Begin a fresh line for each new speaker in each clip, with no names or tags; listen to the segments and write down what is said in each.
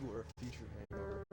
or feature hangover.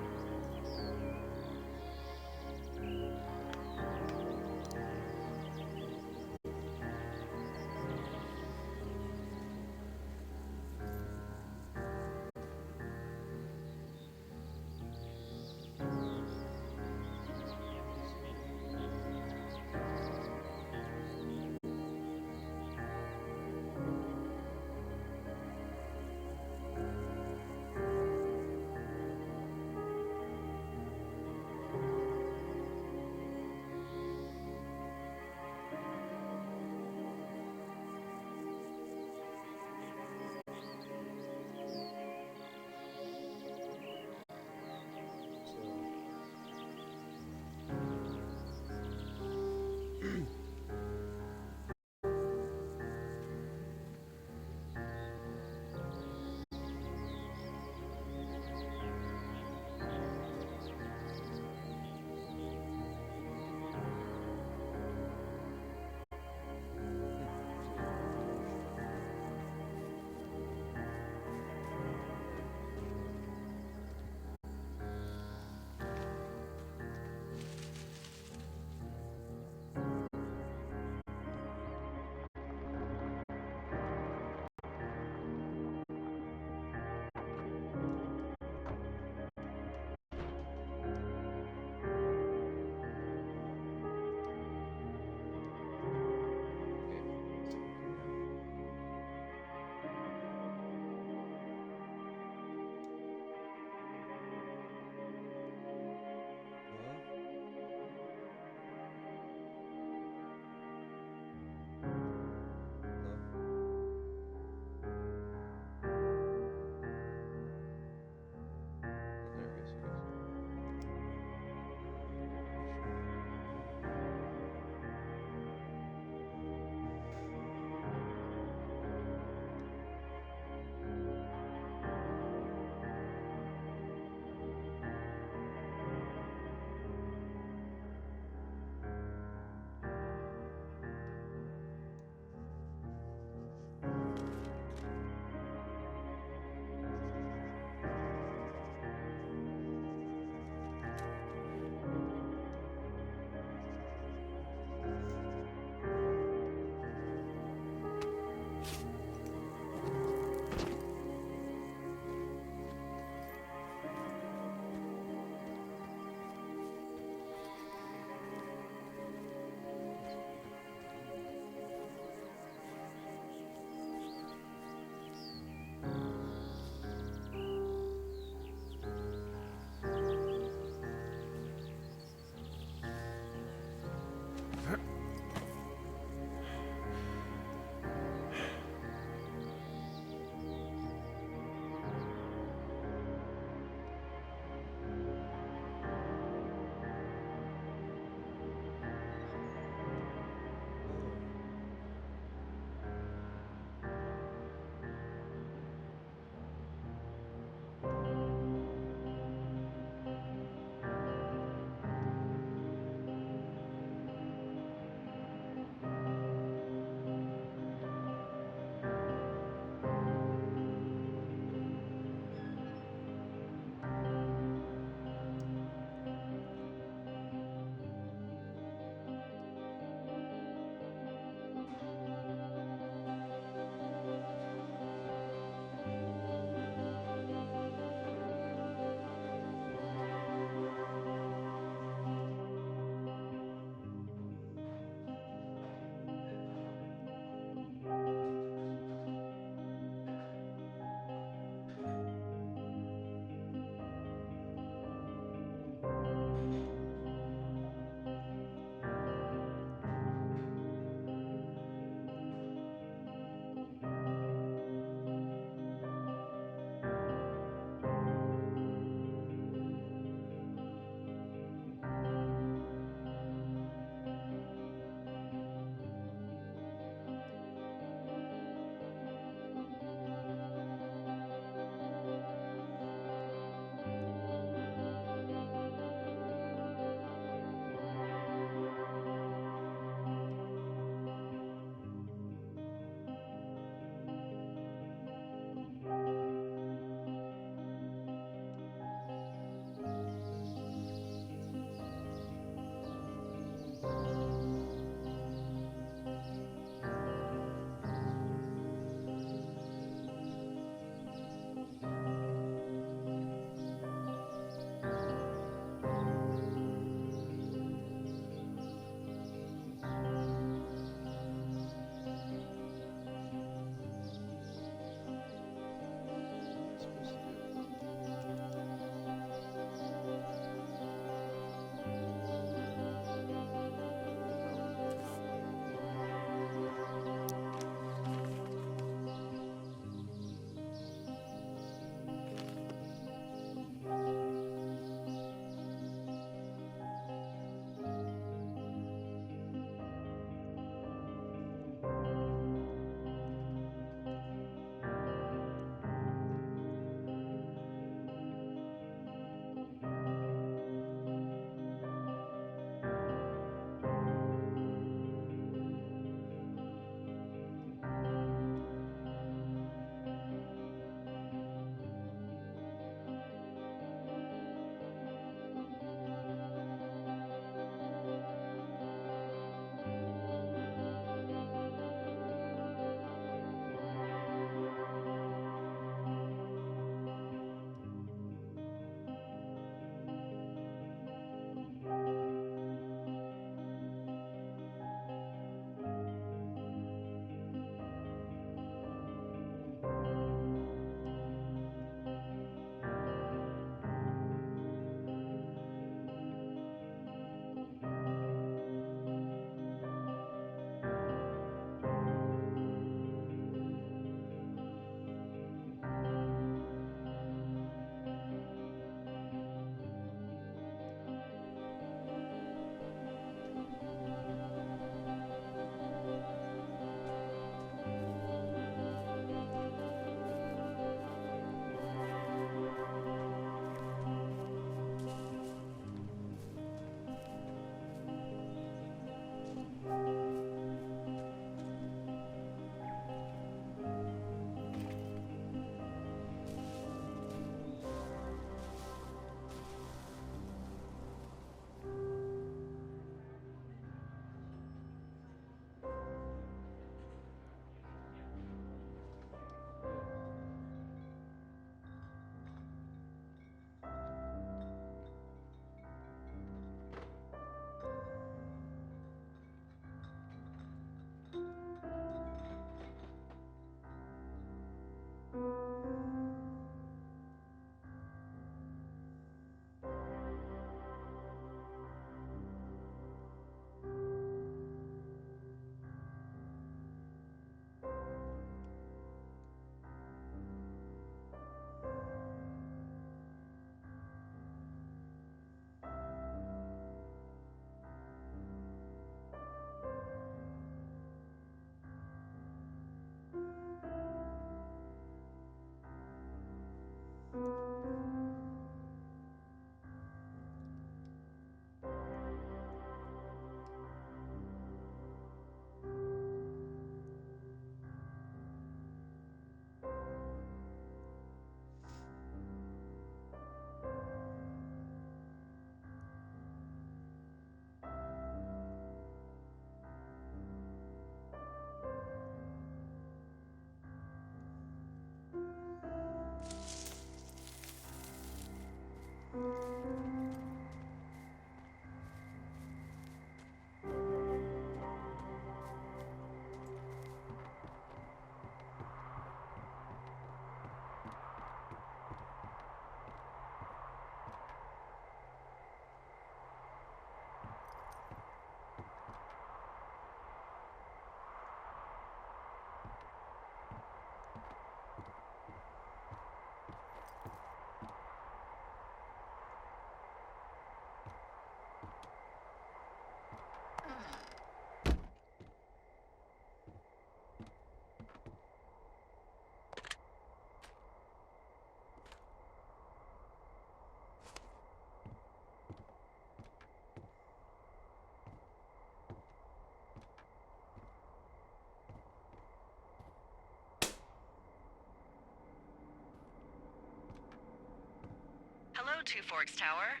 Two Forks Tower.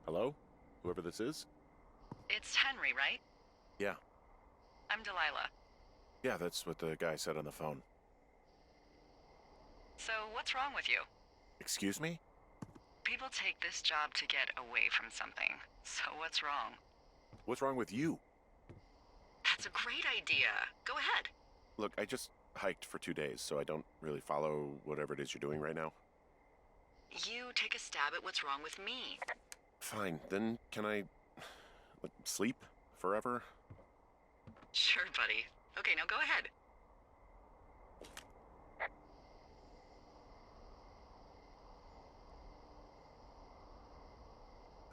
Hello? Whoever this is?
It's Henry, right?
Yeah.
I'm Delilah.
Yeah, that's what the guy said on the phone.
So, what's wrong with you?
Excuse me?
People take this job to get away from something. So, what's wrong?
What's wrong with you?
That's a great idea. Go ahead.
Look, I just hiked for 2 days, so I don't really follow whatever it is you're doing right now.
You take a stab at what's wrong with me.
Fine, then can I sleep forever?
Sure, buddy. Okay, now go ahead.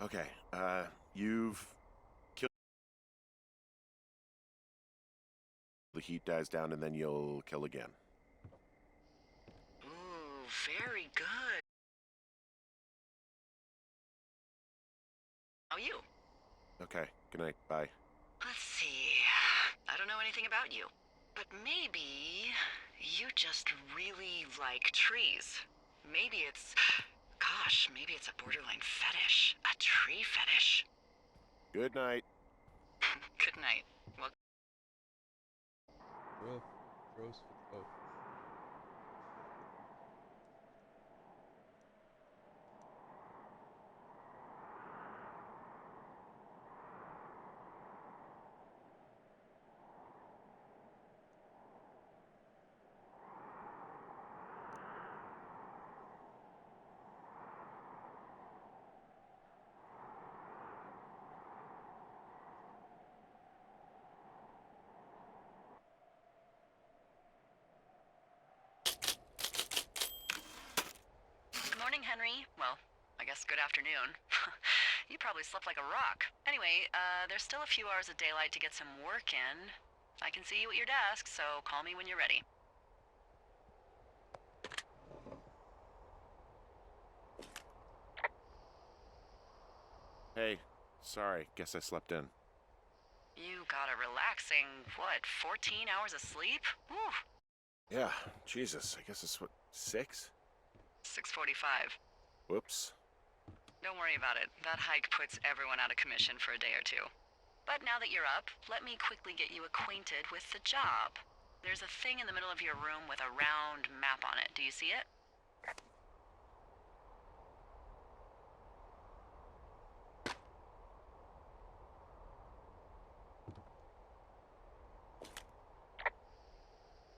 Okay, you've killed... The heat dies down and then you'll kill again.
Ooh, very good. How are you?
Okay, good night, bye.
Let's see. I don't know anything about you, but maybe you just really like trees. Maybe it's, gosh, maybe it's a borderline fetish. A tree fetish.
Good night.
Good night. Well,
Gross for both.
good morning, Henry. Well, I guess good afternoon. You probably slept like a rock. Anyway, there's still a few hours of daylight to get some work in. I can see you at your desk, so call me when you're ready.
Hey, sorry, guess I slept in.
You got a relaxing, what, 14 hours of sleep? Whew.
Yeah, Jesus, I guess it's what, 6?
6:45.
Whoops.
Don't worry about it. That hike puts everyone out of commission for a day or two. But now that you're up, let me quickly get you acquainted with the job. There's a thing in the middle of your room with a round map on it. Do you see it?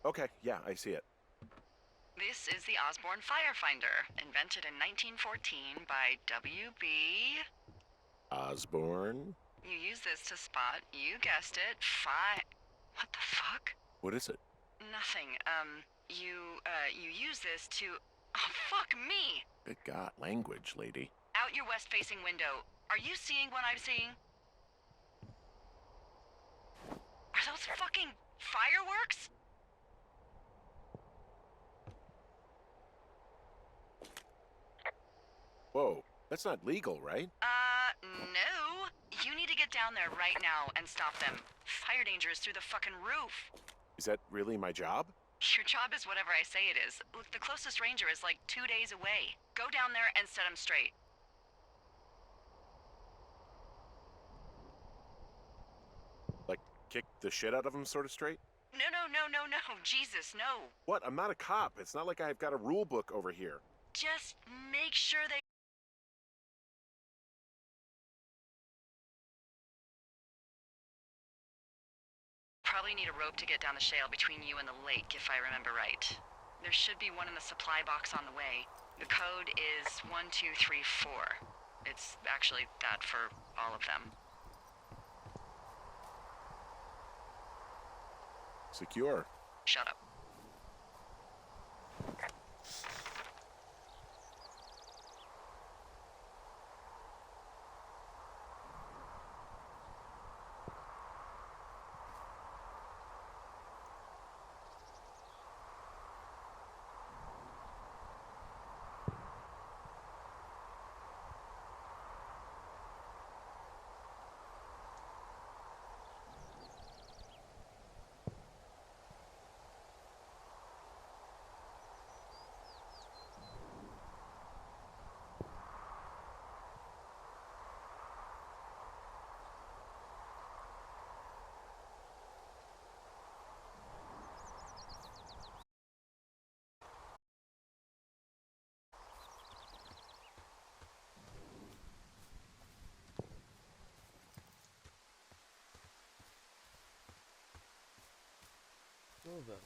Okay, yeah, I see it.
This is the Osborne Firefinder, invented in 1914 by W.B.
Osborne?
You use this to spot, you guessed it, What the fuck?
What is it?
Nothing. You use this to... Oh, fuck me!
Good God, language, lady.
Out your west-facing window. Are you seeing what I'm seeing? Are those fucking fireworks?
Whoa, that's not legal, right?
No. You need to get down there right now and stop them. Fire danger is through the fucking roof.
Is that really my job?
Your job is whatever I say it is. Look, the closest ranger is like 2 days away. Go down there and set him straight.
Like, kick the shit out of him sort of straight?
No. Jesus, no.
What? I'm not a cop. It's not like I've got a rule book over here.
Just make sure they... Probably need a rope to get down the shale between you and the lake, if I remember right. There should be one in the supply box on the way. The code is 1234. It's actually that for all of them.
Secure.
Shut up.
kill them.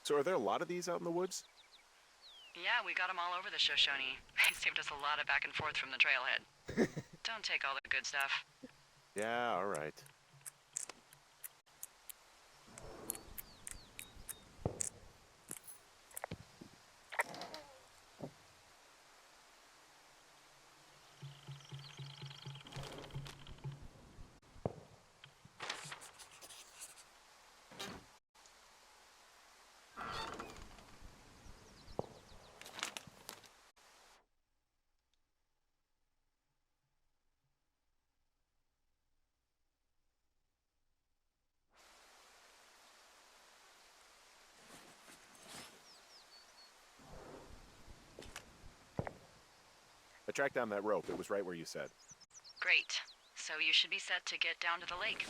So are there a lot of these out in the woods?
Yeah, we got them all over the Shoshone. They saved us a lot of back and forth from the trailhead. Don't take all the good stuff.
Yeah, all right. I tracked down that rope. It was right where you said.
Great. So you should be set to get down to the lake.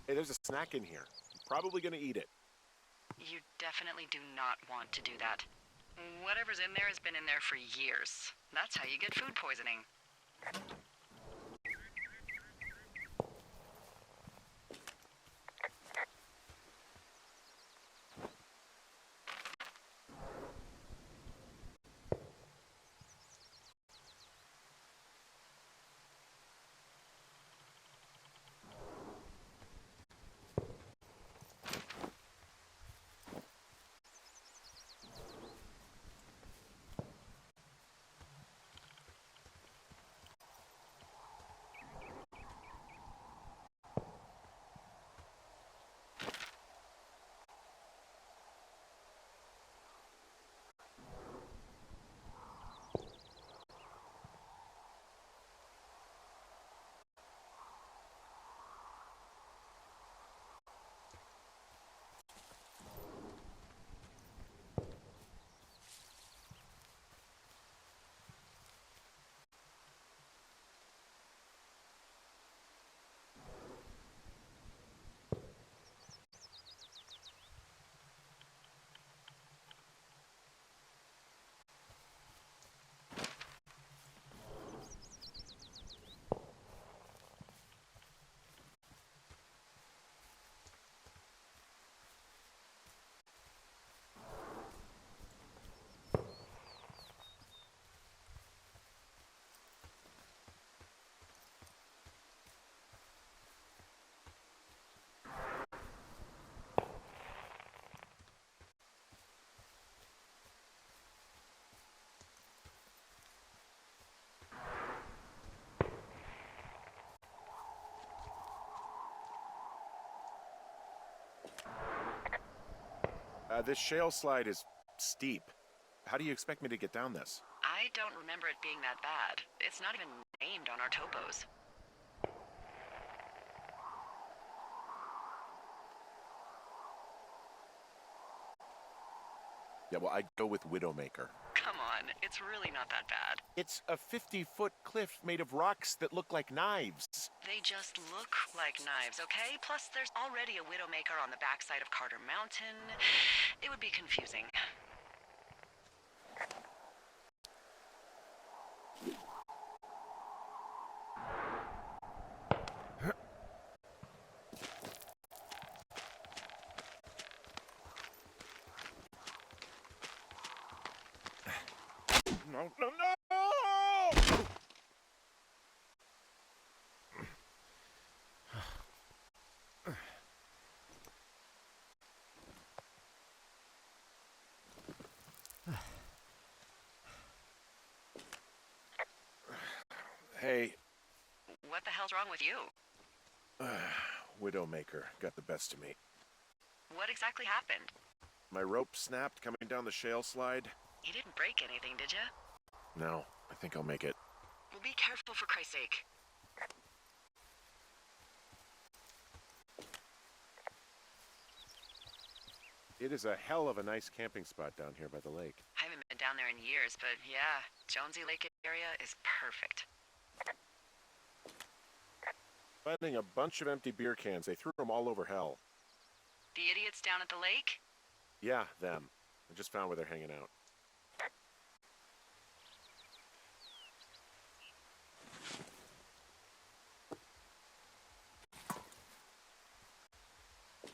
Hey, there's a snack in here. I'm probably gonna eat it.
You definitely do not want to do that. Whatever's in there has been in there for years. That's how you get food poisoning.
This shale slide is steep. How do you expect me to get down this?
I don't remember it being that bad. It's not even named on our topos.
Yeah, well, I'd go with Widowmaker.
Come on, it's really not that bad.
It's a 50-foot cliff made of rocks that look like knives.
They just look like knives, okay? Plus, there's already a Widowmaker on the backside of Carter Mountain. It would be confusing.
No, no, no! Hey,
What the hell's wrong with you?
Widowmaker got the best of me.
What exactly happened?
My rope snapped coming down the shale slide.
You didn't break anything, did you?
No, I think I'll make it.
Well, be careful for Christ's sake.
It is a hell of a nice camping spot down here by the lake.
I haven't been down there in years, but yeah, Jonesy Lake area is perfect.
Finding a bunch of empty beer cans. They threw them all over hell.
The idiots down at the lake?
Yeah, them. I just found where they're hanging out.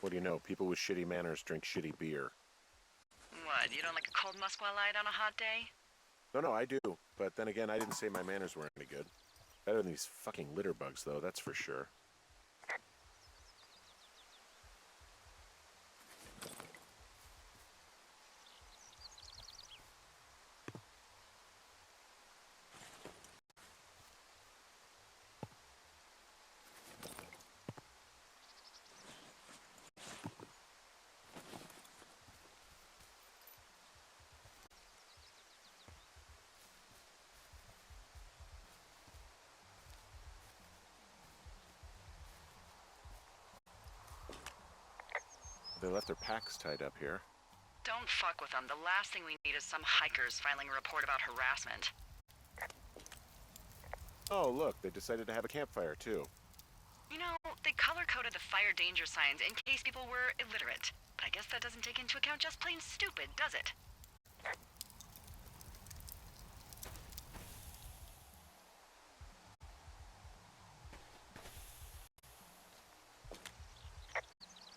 What do you know? People with shitty manners drink shitty beer.
What, you don't like a cold Musquat Light on a hot day?
No, I do. But then again, I didn't say my manners weren't any good. Better than these fucking litter bugs, though, that's for sure. They left their packs tied up here.
Don't fuck with them. The last thing we need is some hikers filing a report about harassment.
Oh, look, they decided to have a campfire, too.
You know, they color-coded the fire danger signs in case people were illiterate. But I guess that doesn't take into account just plain stupid, does it?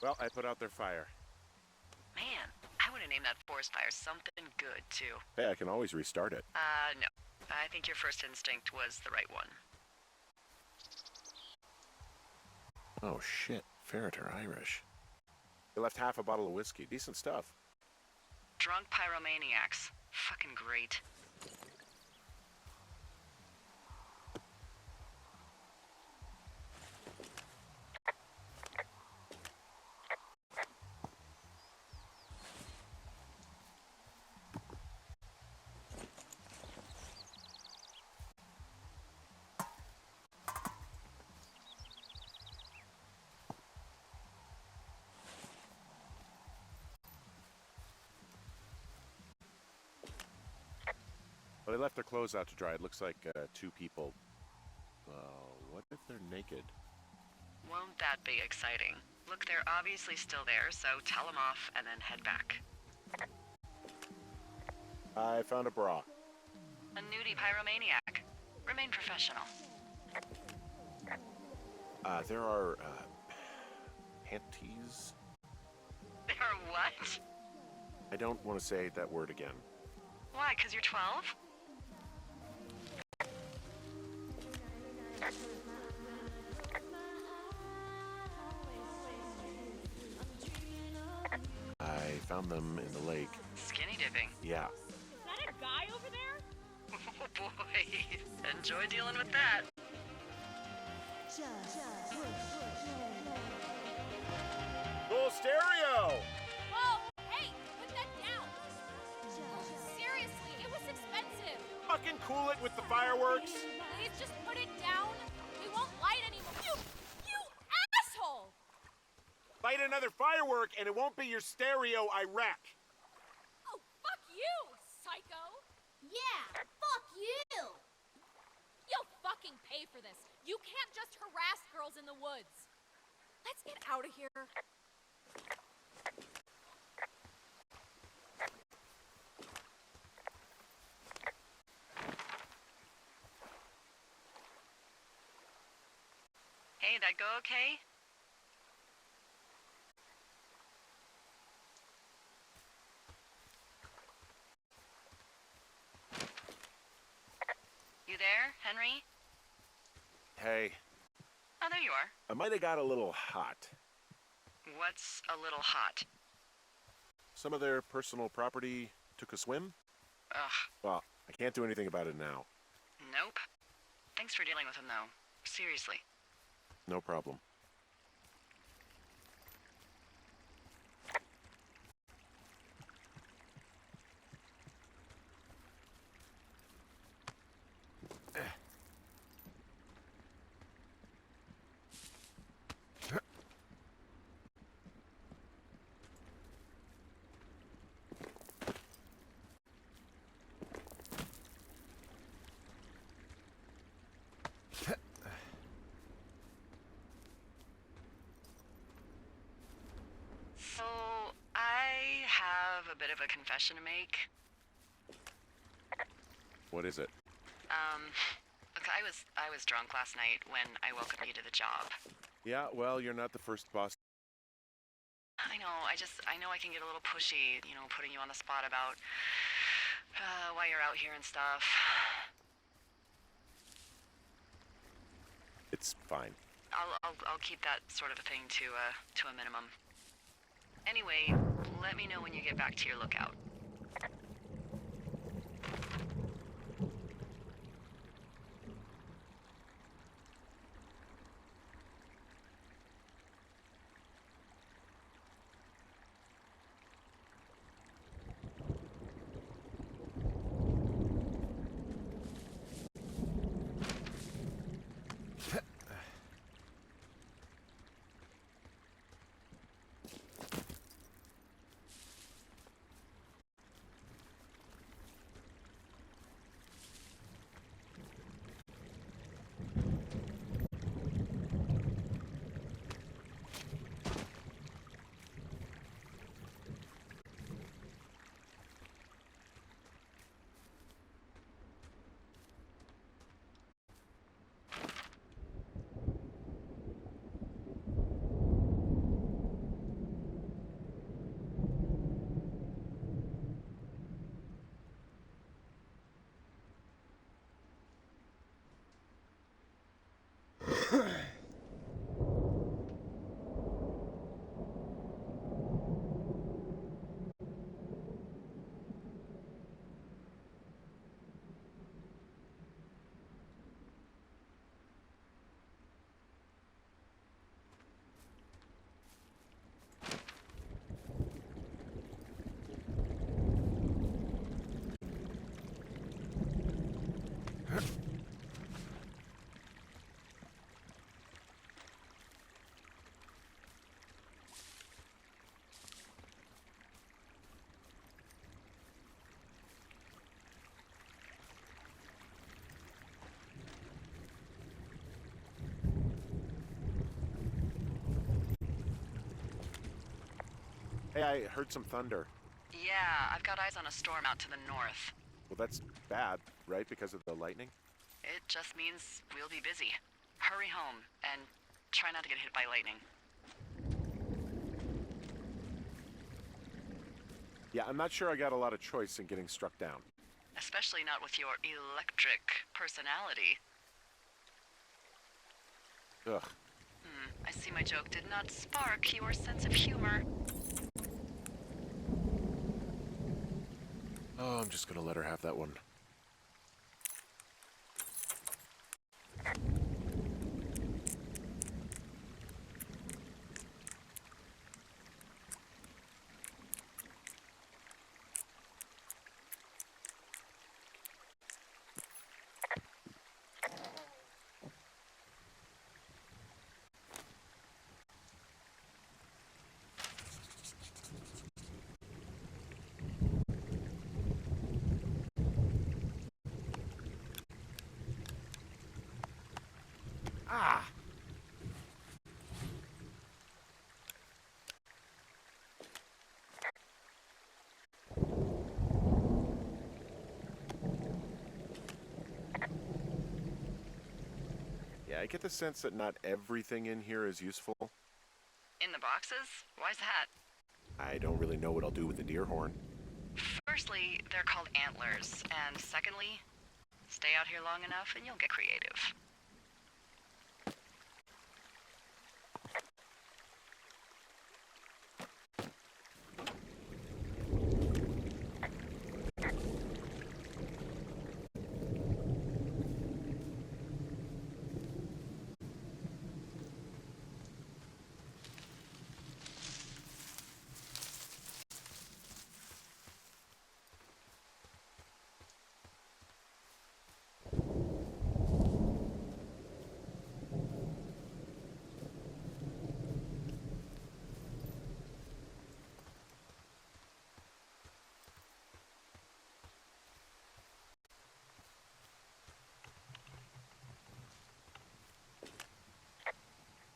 Well, I put out their fire.
Man, I would have named that forest fire something good, too.
Hey, I can always restart it.
No. I think your first instinct was the right one.
Oh, shit. Ferret are Irish. They left half a bottle of whiskey. Decent stuff.
Drunk pyromaniacs. Fucking great.
Well, they left their clothes out to dry. It looks like two people. What if they're naked?
Won't that be exciting? Look, they're obviously still there, so tell them off and then head back.
I found a bra.
A nudie pyromaniac. Remain professional.
There are, panties?
There are what?
I don't want to say that word again.
Why, 'cause you're 12?
I found them in the lake.
Skinny dipping.
Yeah.
Is that a guy over there?
Oh boy. Enjoy dealing with that.
Full stereo!
Whoa! Hey! Put that down! Seriously, it was expensive!
Fucking cool it with the fireworks!
Please just put it down! We won't light anymore! You asshole!
Light another firework and it won't be your stereo I wreck.
Oh, fuck you, psycho! Yeah, fuck you! You'll fucking pay for this. You can't just harass girls in the woods. Let's get out of here.
Hey, that go okay? You there, Henry?
Hey,
Oh, there you are.
I might have got a little hot.
What's a little hot?
Some of their personal property took a swim?
Ugh,
Well, I can't do anything about it now.
nope. Thanks for dealing with him, though. Seriously.
No problem.
a confession to make.
What is it?
Look, I was drunk last night when I welcomed you to the job.
Yeah, well, you're not the first boss.
I know, I know I can get a little pushy, putting you on the spot about why you're out here and stuff.
It's fine.
I'll keep that sort of a thing to a minimum. Anyway, let me know when you get back to your lookout.
Hey, I heard some thunder.
Yeah, I've got eyes on a storm out to the north.
Well, that's bad, right? Because of the lightning?
It just means we'll be busy. Hurry home, and try not to get hit by lightning.
Yeah, I'm not sure I got a lot of choice in getting struck down.
Especially not with your electric personality.
Ugh.
I see my joke did not spark your sense of humor.
Oh, I'm just gonna let her have that one. Ah! Yeah, I get the sense that not everything in here is useful.
In the boxes? Why's that?
I don't really know what I'll do with the deer horn.
Firstly, they're called antlers, and secondly, stay out here long enough and you'll get creative.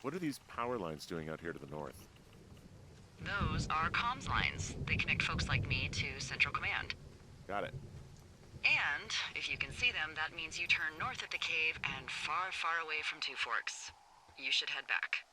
What are these power lines doing out here to the north?
Those are comms lines. They connect folks like me to Central Command.
Got it.
And if you can see them, that means you turn north at the cave and far, far away from Two Forks. You should head back.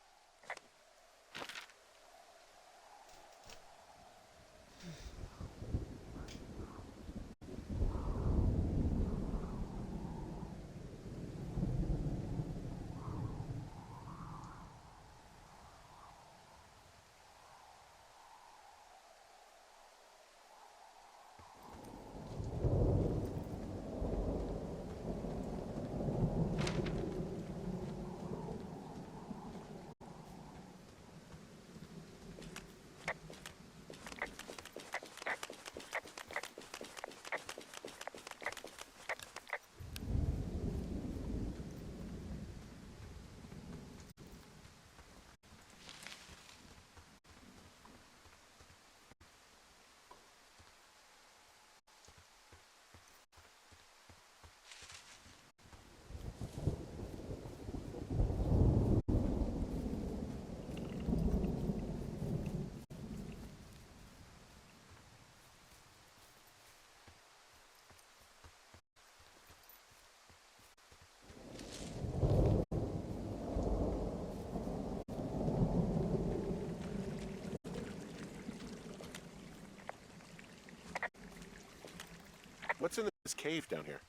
What's in this cave down here?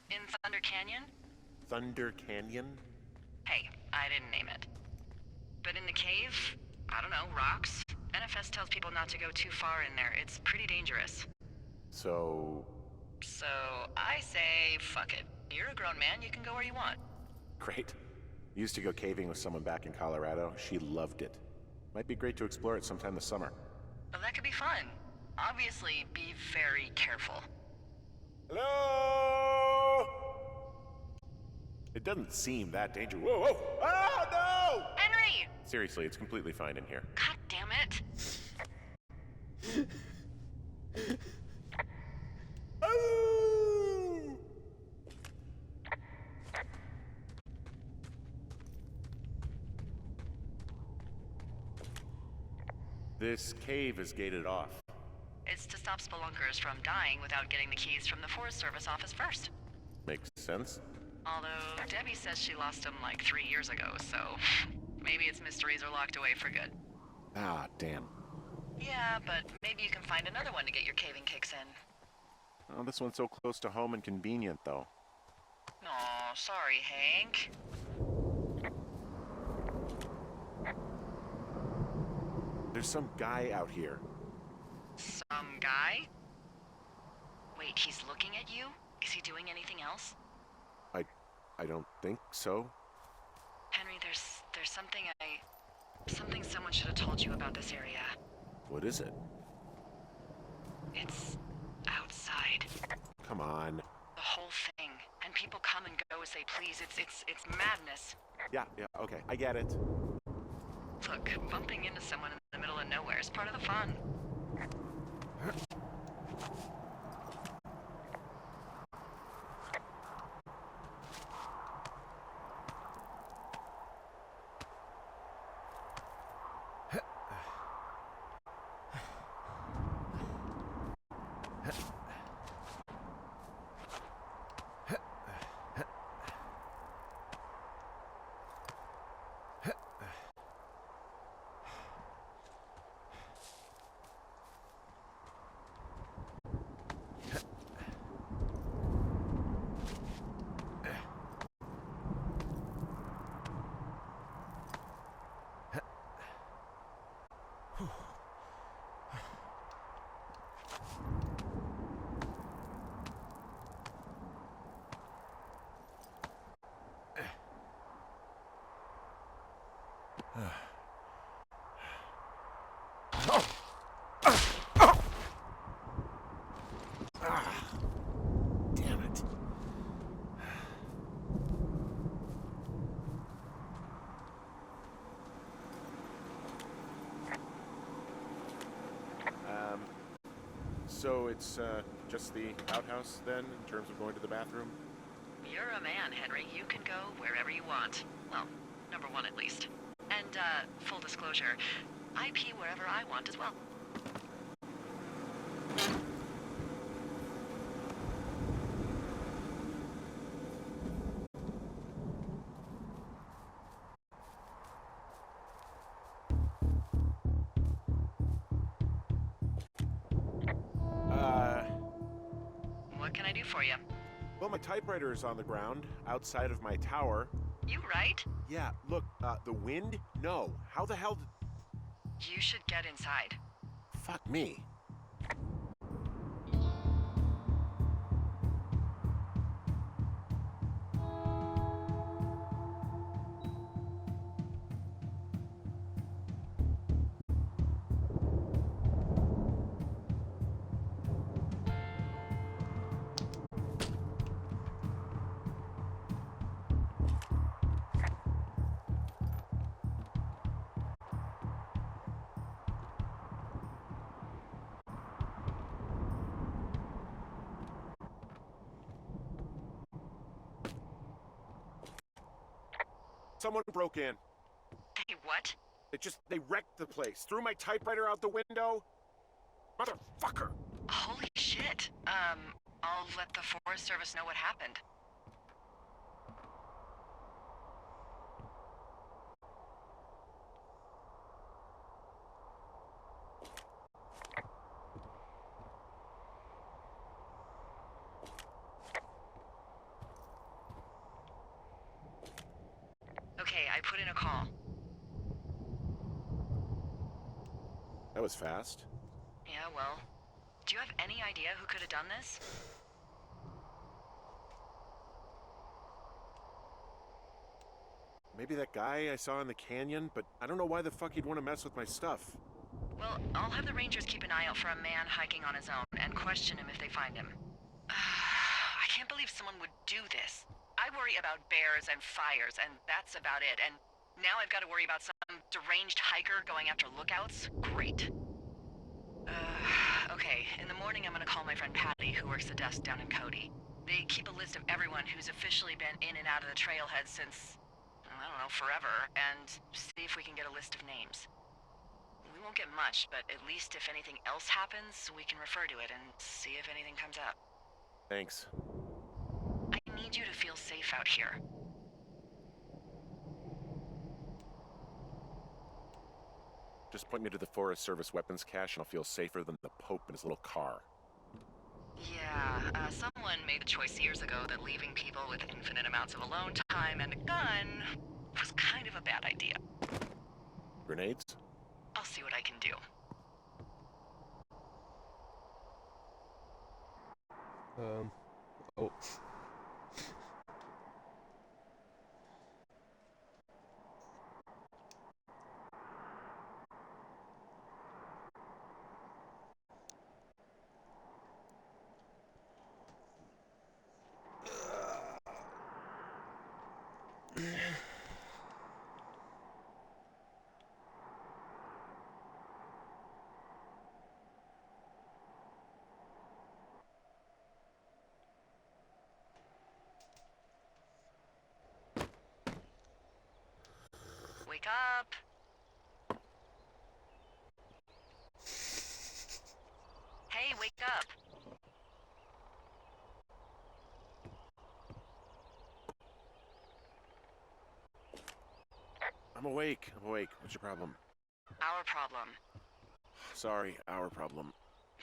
In Thunder Canyon?
Thunder Canyon?
Hey, I didn't name it. But in the cave, I don't know, rocks? NFS tells people not to go too far in there. It's pretty dangerous.
So...
So, I say, fuck it. You're a grown man, you can go where you want.
Great. Used to go caving with someone back in Colorado. She loved it. Might be great to explore it sometime this summer.
Well, that could be fun. Obviously, be very careful.
Hello? It doesn't seem that dangerous. Whoa, whoa! Ah, no!
Henry!
Seriously, it's completely fine in here.
God damn it.
Oh! This cave is gated off.
It's to stop spelunkers from dying without getting the keys from the Forest Service office first.
Makes sense.
Although, Debbie says she lost them like 3 years ago, so maybe its mysteries are locked away for good.
Ah, damn.
Yeah, but maybe you can find another one to get your caving kicks in.
Oh, this one's so close to home and convenient, though.
Aw, sorry, Hank.
There's some guy out here.
Some guy? Wait, he's looking at you? Is he doing anything else?
I don't think so.
Henry, there's something someone should have told you about this area.
What is it?
It's outside.
Come on.
The whole thing. And people come and go as they please. It's madness.
Yeah, okay, I get it.
Look, bumping into someone in the middle of nowhere is part of the fun.
Damn it. So it's just the outhouse then, in terms of going to the bathroom?
You're a man, Henry. You can go wherever you want. Well, number one at least. And, full disclosure, I pee wherever I want as well. What can I do for you?
Well, my typewriter is on the ground outside of my tower.
You right?
Yeah, look, the wind? No. How the hell did...
You should get inside.
Fuck me. Someone broke in.
Hey, what?
They wrecked the place. Threw my typewriter out the window. Motherfucker!
Holy shit. I'll let the Forest Service know what happened. Okay, I put in a call.
That was fast.
Yeah, well, do you have any idea who could have done this?
Maybe that guy I saw in the canyon, but I don't know why the fuck he'd want to mess with my stuff.
Well, I'll have the Rangers keep an eye out for a man hiking on his own and question him if they find him. I can't believe someone would do this. I worry about bears and fires, and that's about it. And now I've got to worry about some deranged hiker going after lookouts? Great. Okay, in the morning I'm gonna call my friend Patty, who works the desk down in Cody. They keep a list of everyone who's officially been in and out of the trailhead since, I don't know, forever, and see if we can get a list of names. We won't get much, but at least if anything else happens, we can refer to it and see if anything comes up.
Thanks.
I need you to feel safe out here.
Just point me to the Forest Service weapons cache and I'll feel safer than the Pope in his little car.
Yeah, someone made the choice years ago that leaving people with infinite amounts of alone time and a gun was kind of a bad idea.
Grenades?
I'll see what I can do.
Oh.
Wake up! Hey, wake up!
I'm awake. What's your problem?
Our problem.
Sorry, our problem.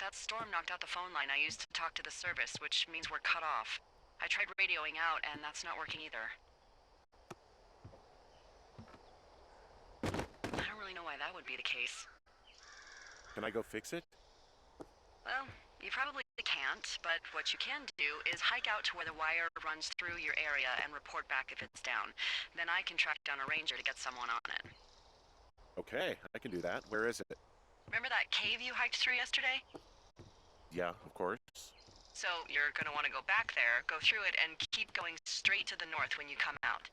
That storm knocked out the phone line I used to talk to the service, which means we're cut off. I tried radioing out, and that's not working either. I don't really know why that would be the case.
Can I go fix it?
Well, you probably can't, but what you can do is hike out to where the wire runs through your area and report back if it's down. Then I can track down a ranger to get someone on it.
Okay, I can do that. Where is it?
Remember that cave you hiked through yesterday?
Yeah, of course.
So you're gonna want to go back there, go through it, and keep going straight to the north when you come out.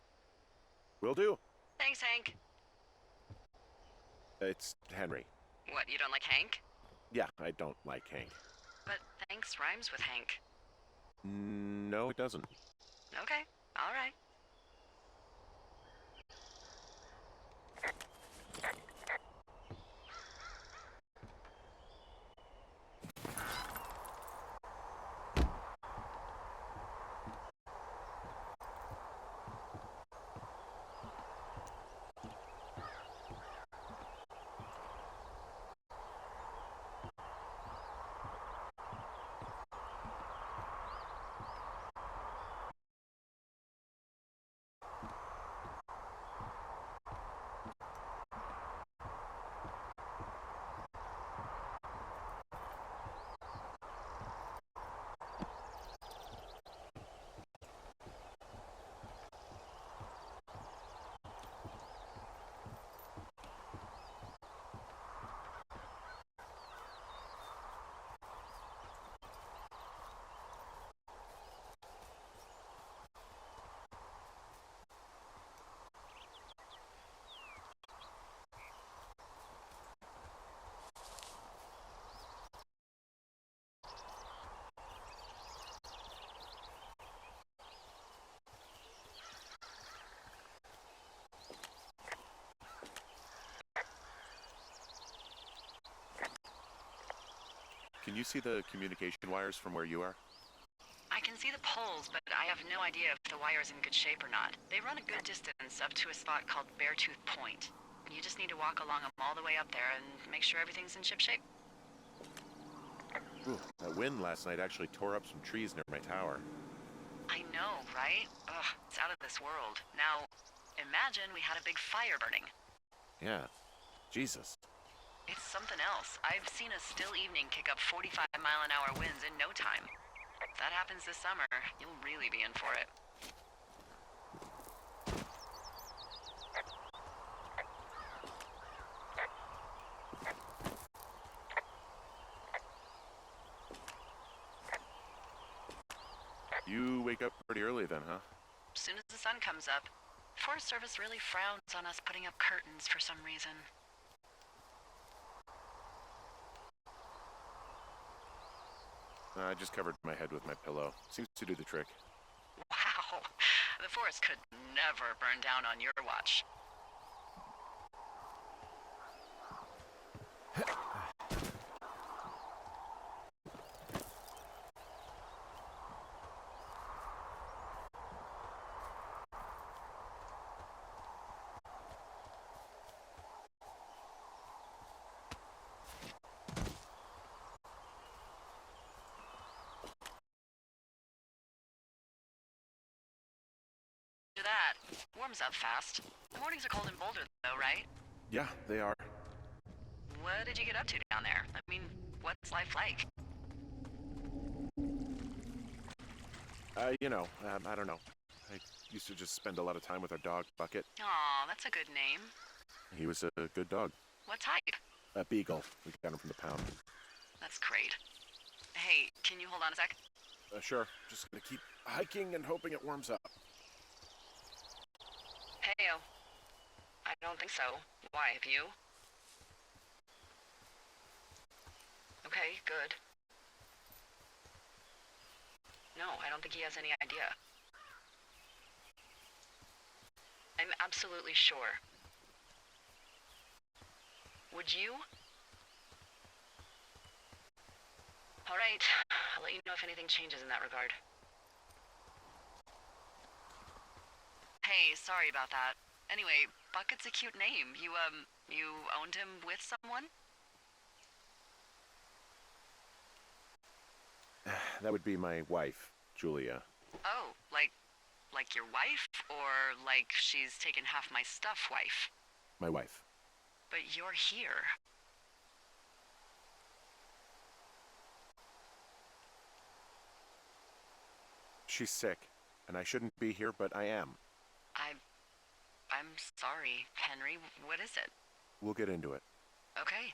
Will do.
Thanks, Hank.
It's Henry.
What, you don't like Hank?
Yeah, I don't like Hank.
But thanks rhymes with Hank.
No, it doesn't.
Okay, all right.
can you see the communication wires from where you are?
I can see the poles, but I have no idea if the wire's in good shape or not. They run a good distance up to a spot called Beartooth Point. You just need to walk along them all the way up there and make sure everything's in ship shape.
Ooh, that wind last night actually tore up some trees near my tower.
I know, right? Ugh, it's out of this world. Now, imagine we had a big fire burning.
Yeah. Jesus.
It's something else. I've seen a still evening kick up 45-mile-an-hour winds in no time. If that happens this summer, you'll really be in for it.
You wake up pretty early then, huh?
As soon as the sun comes up, Forest Service really frowns on us putting up curtains for some reason.
I just covered my head with my pillow. Seems to do the trick.
Wow, the forest could never burn down on your watch. That warms up fast. The mornings are cold in Boulder, though, right?
Yeah, they are.
What did you get up to down there? I mean, what's life like?
I don't know. I used to just spend a lot of time with our dog, Bucket.
Aw, that's a good name.
He was a good dog.
What type?
A beagle. We got him from the pound.
That's great. Hey, can you hold on a sec?
Sure. Just gonna keep hiking and hoping it warms up.
Heyo. I don't think so. Why, have you? Okay, good. No, I don't think he has any idea. I'm absolutely sure. Would you? All right, I'll let you know if anything changes in that regard. Hey, sorry about that. Anyway, Bucket's a cute name. You owned him with someone?
That would be my wife, Julia.
Oh, like your wife? Or like she's taken half my stuff wife?
My wife.
But you're here.
She's sick, and I shouldn't be here, but I am.
I'm sorry, Henry. What is it?
We'll get into it.
Okay.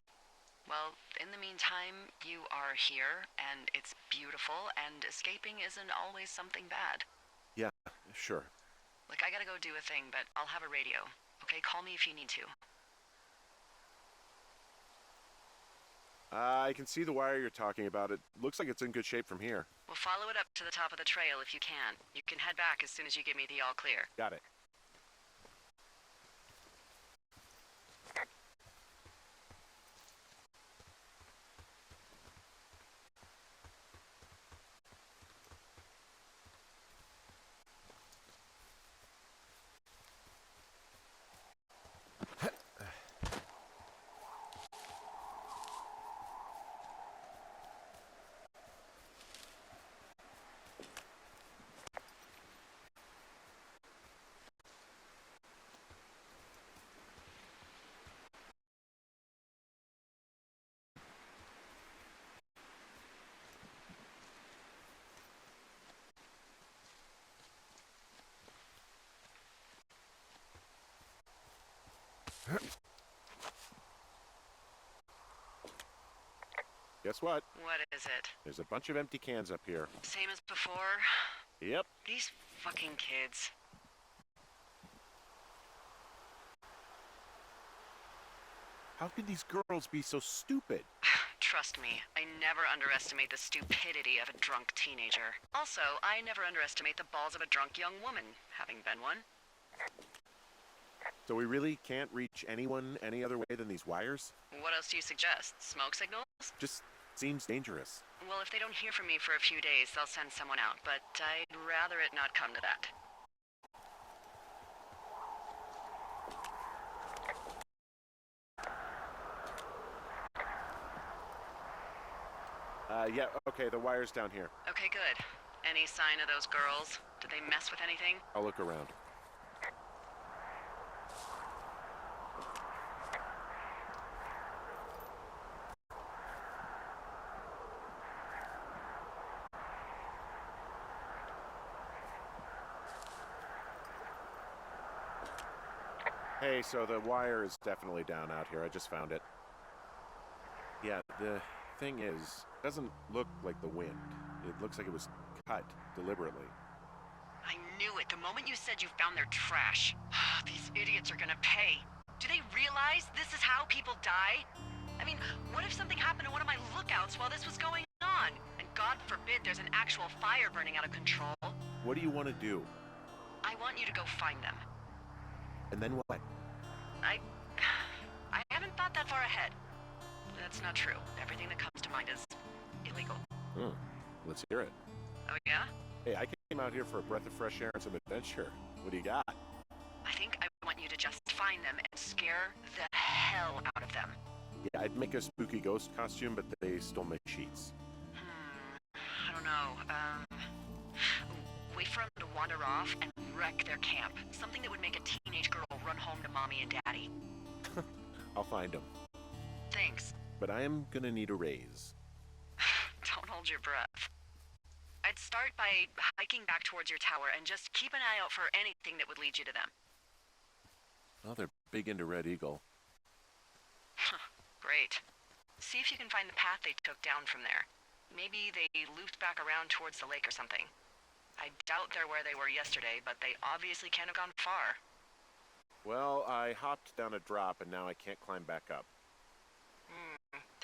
Well, in the meantime, you are here, and it's beautiful, and escaping isn't always something bad.
Yeah, sure.
Look, I gotta go do a thing, but I'll have a radio. Okay, call me if you need to.
I can see the wire you're talking about. It looks like it's in good shape from here.
We'll follow it up to the top of the trail if you can. You can head back as soon as you give me the all clear.
Got it. Guess what?
What is it?
There's a bunch of empty cans up here.
Same as before?
Yep.
These fucking kids.
How could these girls be so stupid?
Trust me, I never underestimate the stupidity of a drunk teenager. Also, I never underestimate the balls of a drunk young woman, having been one.
So we really can't reach anyone any other way than these wires?
What else do you suggest? Smoke signals?
Just Seems dangerous.
Well, if they don't hear from me for a few days, they'll send someone out, but I'd rather it not come to that.
Yeah, okay, the wire's down here.
Okay, good. Any sign of those girls? Did they mess with anything?
I'll look around. Hey, so the wire is definitely down out here. I just found it. Yeah, the thing is, it doesn't look like the wind. It looks like it was cut deliberately.
I knew it the moment you said you found their trash. These idiots are gonna pay. Do they realize this is how people die? I mean, what if something happened to one of my lookouts while this was going on? And God forbid there's an actual fire burning out of control.
What do you want to do?
I want you to go find them.
And then what?
I haven't thought that far ahead. That's not true. Everything that comes to mind is illegal.
Let's hear it.
Oh, yeah?
Hey, I came out here for a breath of fresh air and some adventure. What do you got?
I think I want you to just find them and scare the hell out of them.
Yeah, I'd make a spooky ghost costume, but they stole my sheets.
I don't know. Wait for them to wander off and wreck their camp. Something that would make a teenage girl run home to mommy and daddy.
I'll find them.
Thanks.
But I am gonna need a raise.
Don't hold your breath. I'd start by hiking back towards your tower and just keep an eye out for anything that would lead you to them.
Oh, they're big into Red Eagle.
Great. See if you can find the path they took down from there. Maybe they looped back around towards the lake or something. I doubt they're where they were yesterday, but they obviously can't have gone far.
Well, I hopped down a drop and now I can't climb back up.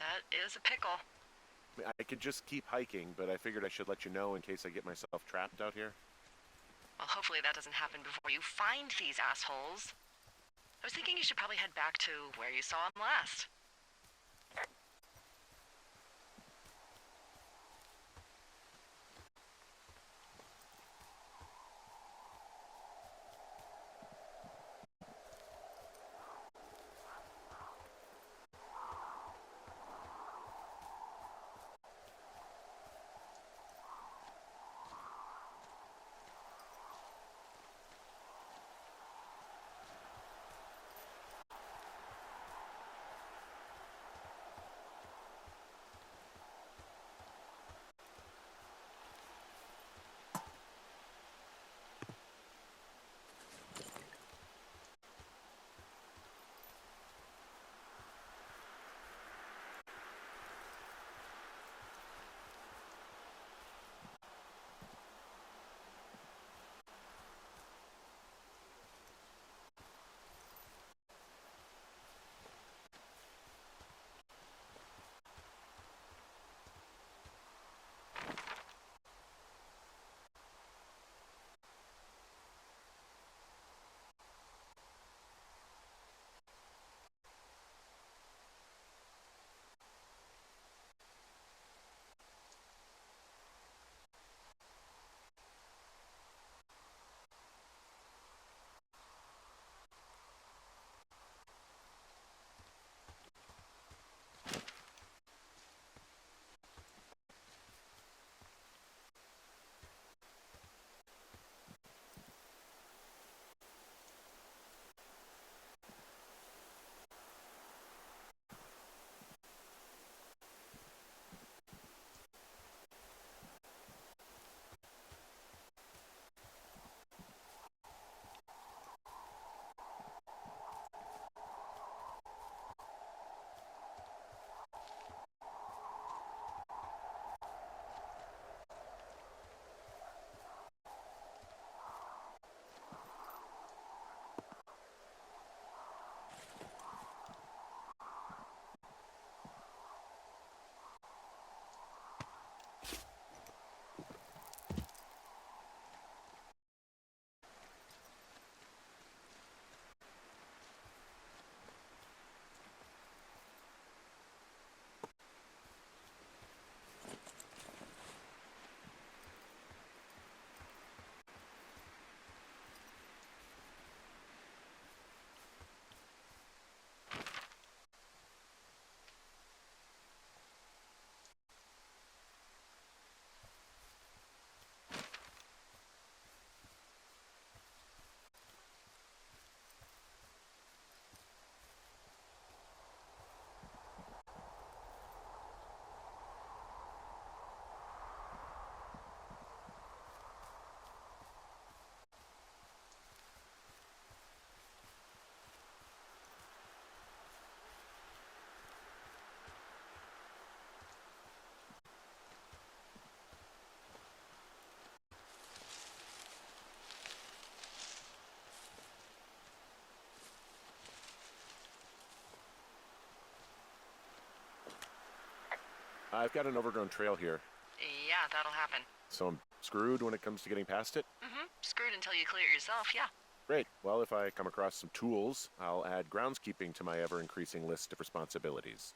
That is a pickle.
I mean, I could just keep hiking, but I figured I should let you know in case I get myself trapped out here.
Well, hopefully that doesn't happen before you find these assholes. I was thinking you should probably head back to where you saw them last.
I've got an overgrown trail here,
Yeah, that'll happen.
so I'm screwed when it comes to getting past it.
Screwed until you clear it yourself, yeah.
Great. Well, if I come across some tools, I'll add groundskeeping to my ever-increasing list of responsibilities.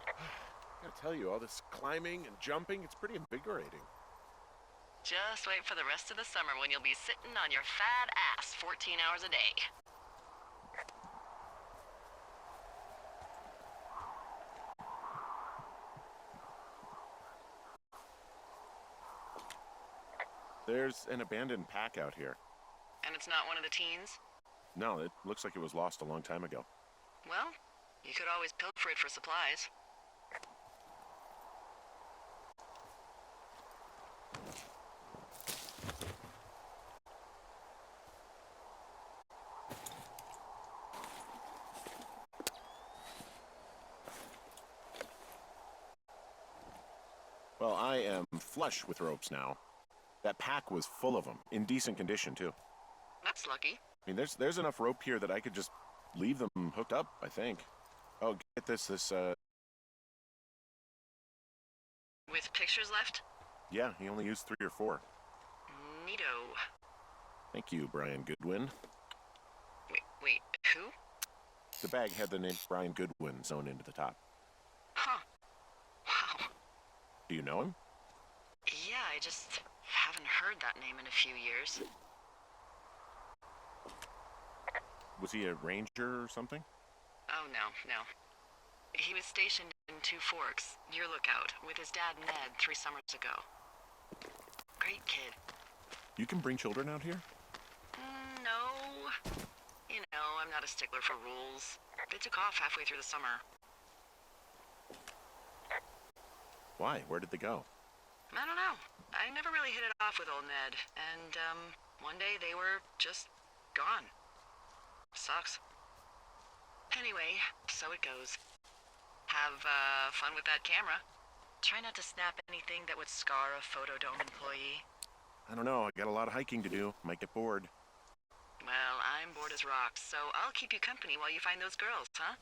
I gotta tell you, all this climbing and jumping, it's pretty invigorating.
Just wait for the rest of the summer when you'll be sitting on your fat ass 14 hours a day.
There's an abandoned pack out here.
And it's not one of the teens?
No, it looks like it was lost a long time ago.
Well, you could always pilfer it for supplies.
Well, I am flush with ropes now. That pack was full of them, in decent condition, too.
That's lucky.
I mean, there's enough rope here that I could just leave them hooked up, I think. Oh, get this,
With pictures left?
yeah, he only used 3 or 4.
Neato.
Thank you, Brian Goodwin.
Wait, who?
The bag had the name Brian Goodwin sewn into the top.
Huh. Wow.
Do you know him?
Yeah, I just haven't heard that name in a few years.
Was he a ranger or something?
Oh, no. He was stationed in Two Forks, your lookout, with his dad Ned 3 summers ago. Great kid.
You can bring children out here?
No. You know, I'm not a stickler for rules. They took off halfway through the summer.
Why? Where did they go?
I don't know. I never really hit it off with old Ned, and, one day they were just gone. Sucks. Anyway, so it goes. Have, fun with that camera. Try not to snap anything that would scar a Photodome employee.
I don't know. I got a lot of hiking to do. Might get bored.
Well, I'm bored as rocks, so I'll keep you company while you find those girls, huh?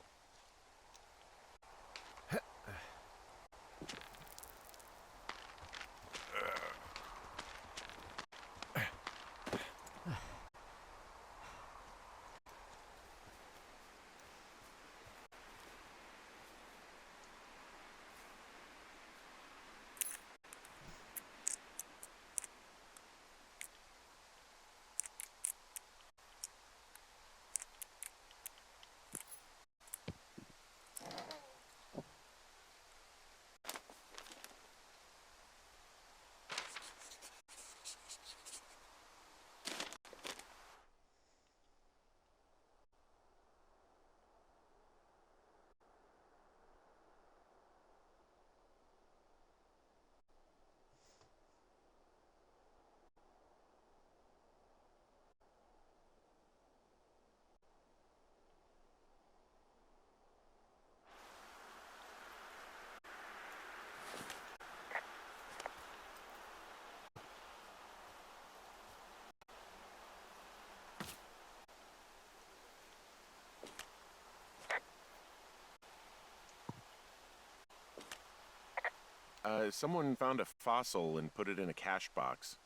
Someone found a fossil and put it in a cache box.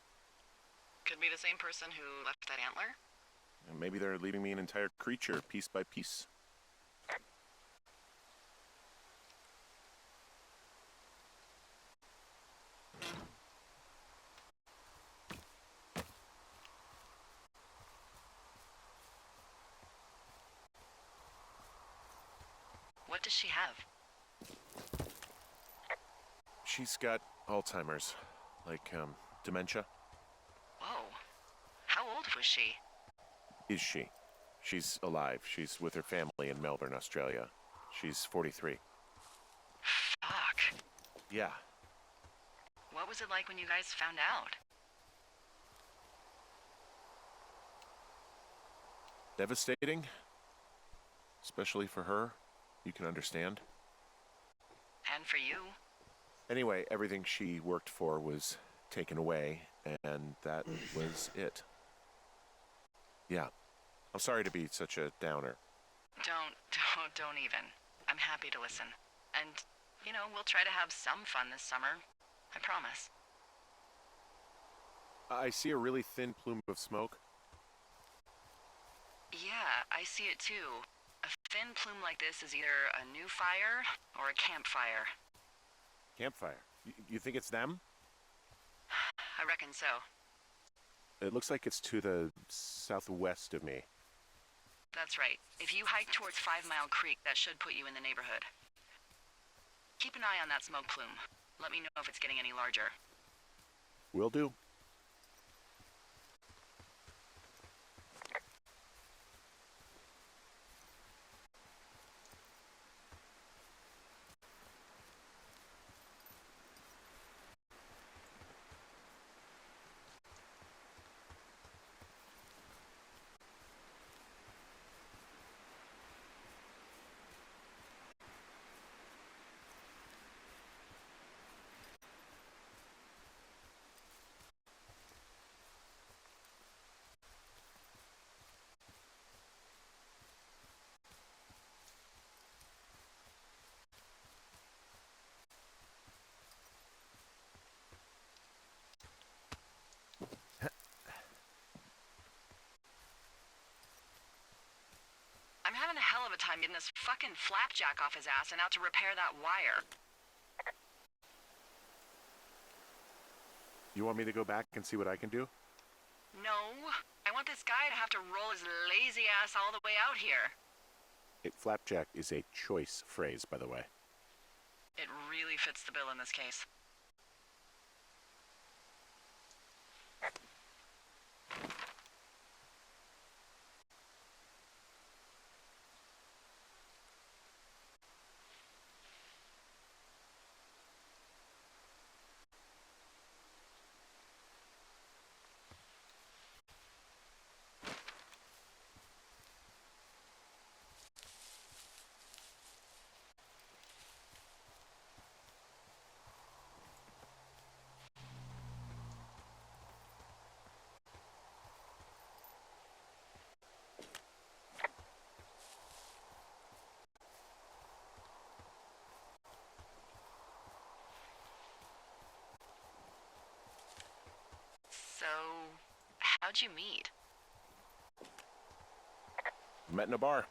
Could be the same person who left that antler.
And maybe they're leaving me an entire creature, piece by piece.
What does she have?
She's got Alzheimer's. Like, dementia.
Whoa. How old was she?
Is she? She's alive. She's with her family in Melbourne, Australia. She's 43.
Fuck.
Yeah.
What was it like when you guys found out?
Devastating? especially for her. You can understand.
And for you.
Anyway, everything she worked for was taken away, and that was it. Yeah, I'm sorry to be such a downer.
Don't even. I'm happy to listen. And, we'll try to have some fun this summer. I promise.
I see a really thin plume of smoke.
Yeah, I see it too. A thin plume like this is either a new fire or a campfire.
Campfire. You think it's them?
I reckon so.
It looks like it's to the southwest of me.
That's right. If you hike towards 5 Mile Creek, that should put you in the neighborhood. Keep an eye on that smoke plume. Let me know if it's getting any larger.
Will do.
I'm having a hell of a time getting this fucking flapjack off his ass and out to repair that wire.
You want me to go back and see what I can do?
No, I want this guy to have to roll his lazy ass all the way out here.
Flapjack is a choice phrase, by the way.
It really fits the bill in this case. So, how'd you meet?
Met in a bar.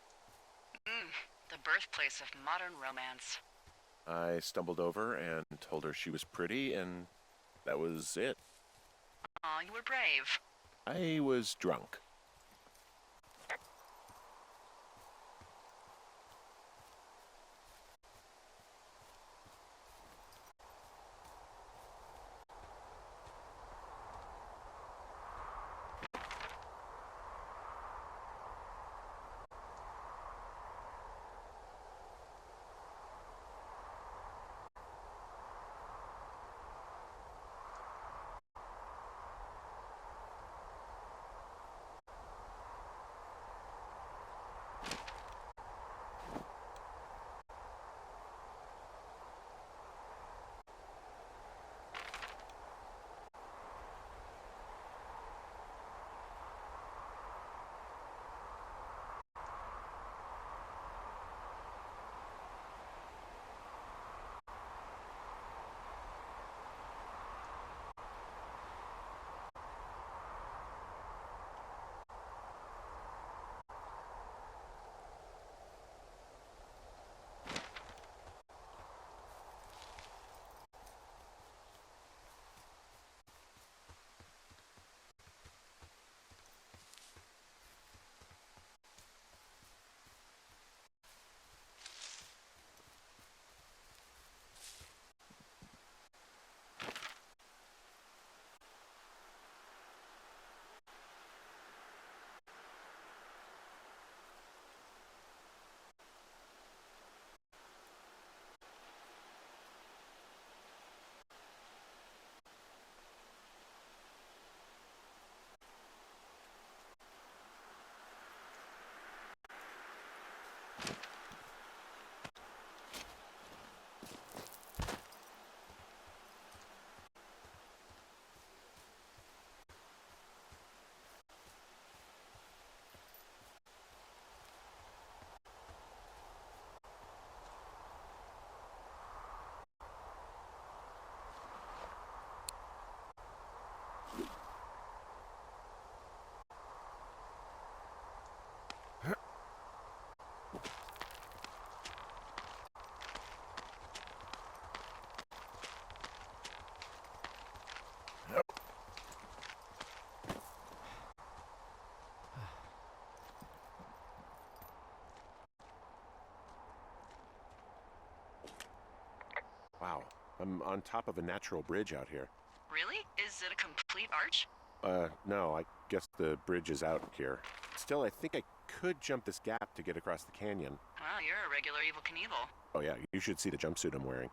The birthplace of modern romance.
I stumbled over and told her she was pretty, and that was it.
Aw, you were brave.
I was drunk. I'm on top of a natural bridge out here.
Really? Is it a complete arch?
No, I guess the bridge is out here. Still, I think I could jump this gap to get across the canyon.
Wow, you're a regular Evel Knievel.
Oh yeah, you should see the jumpsuit I'm wearing.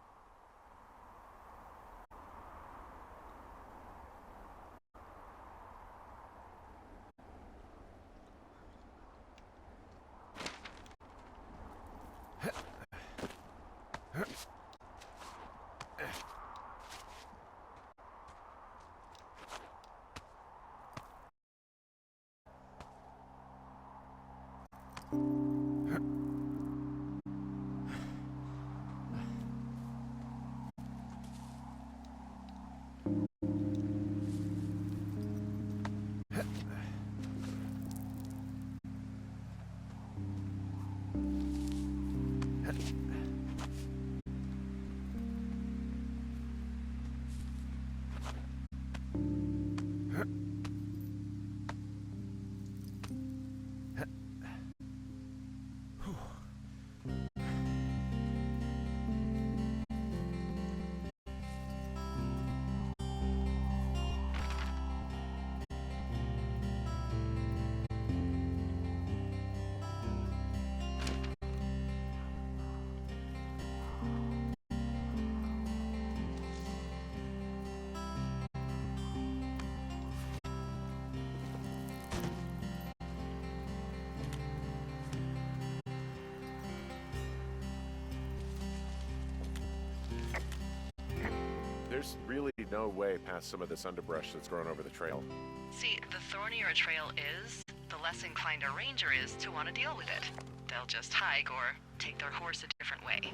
There's really no way past some of this underbrush that's grown over the trail.
See, the thornier a trail is, the less inclined a ranger is to want to deal with it. They'll just hike or take their horse a different way.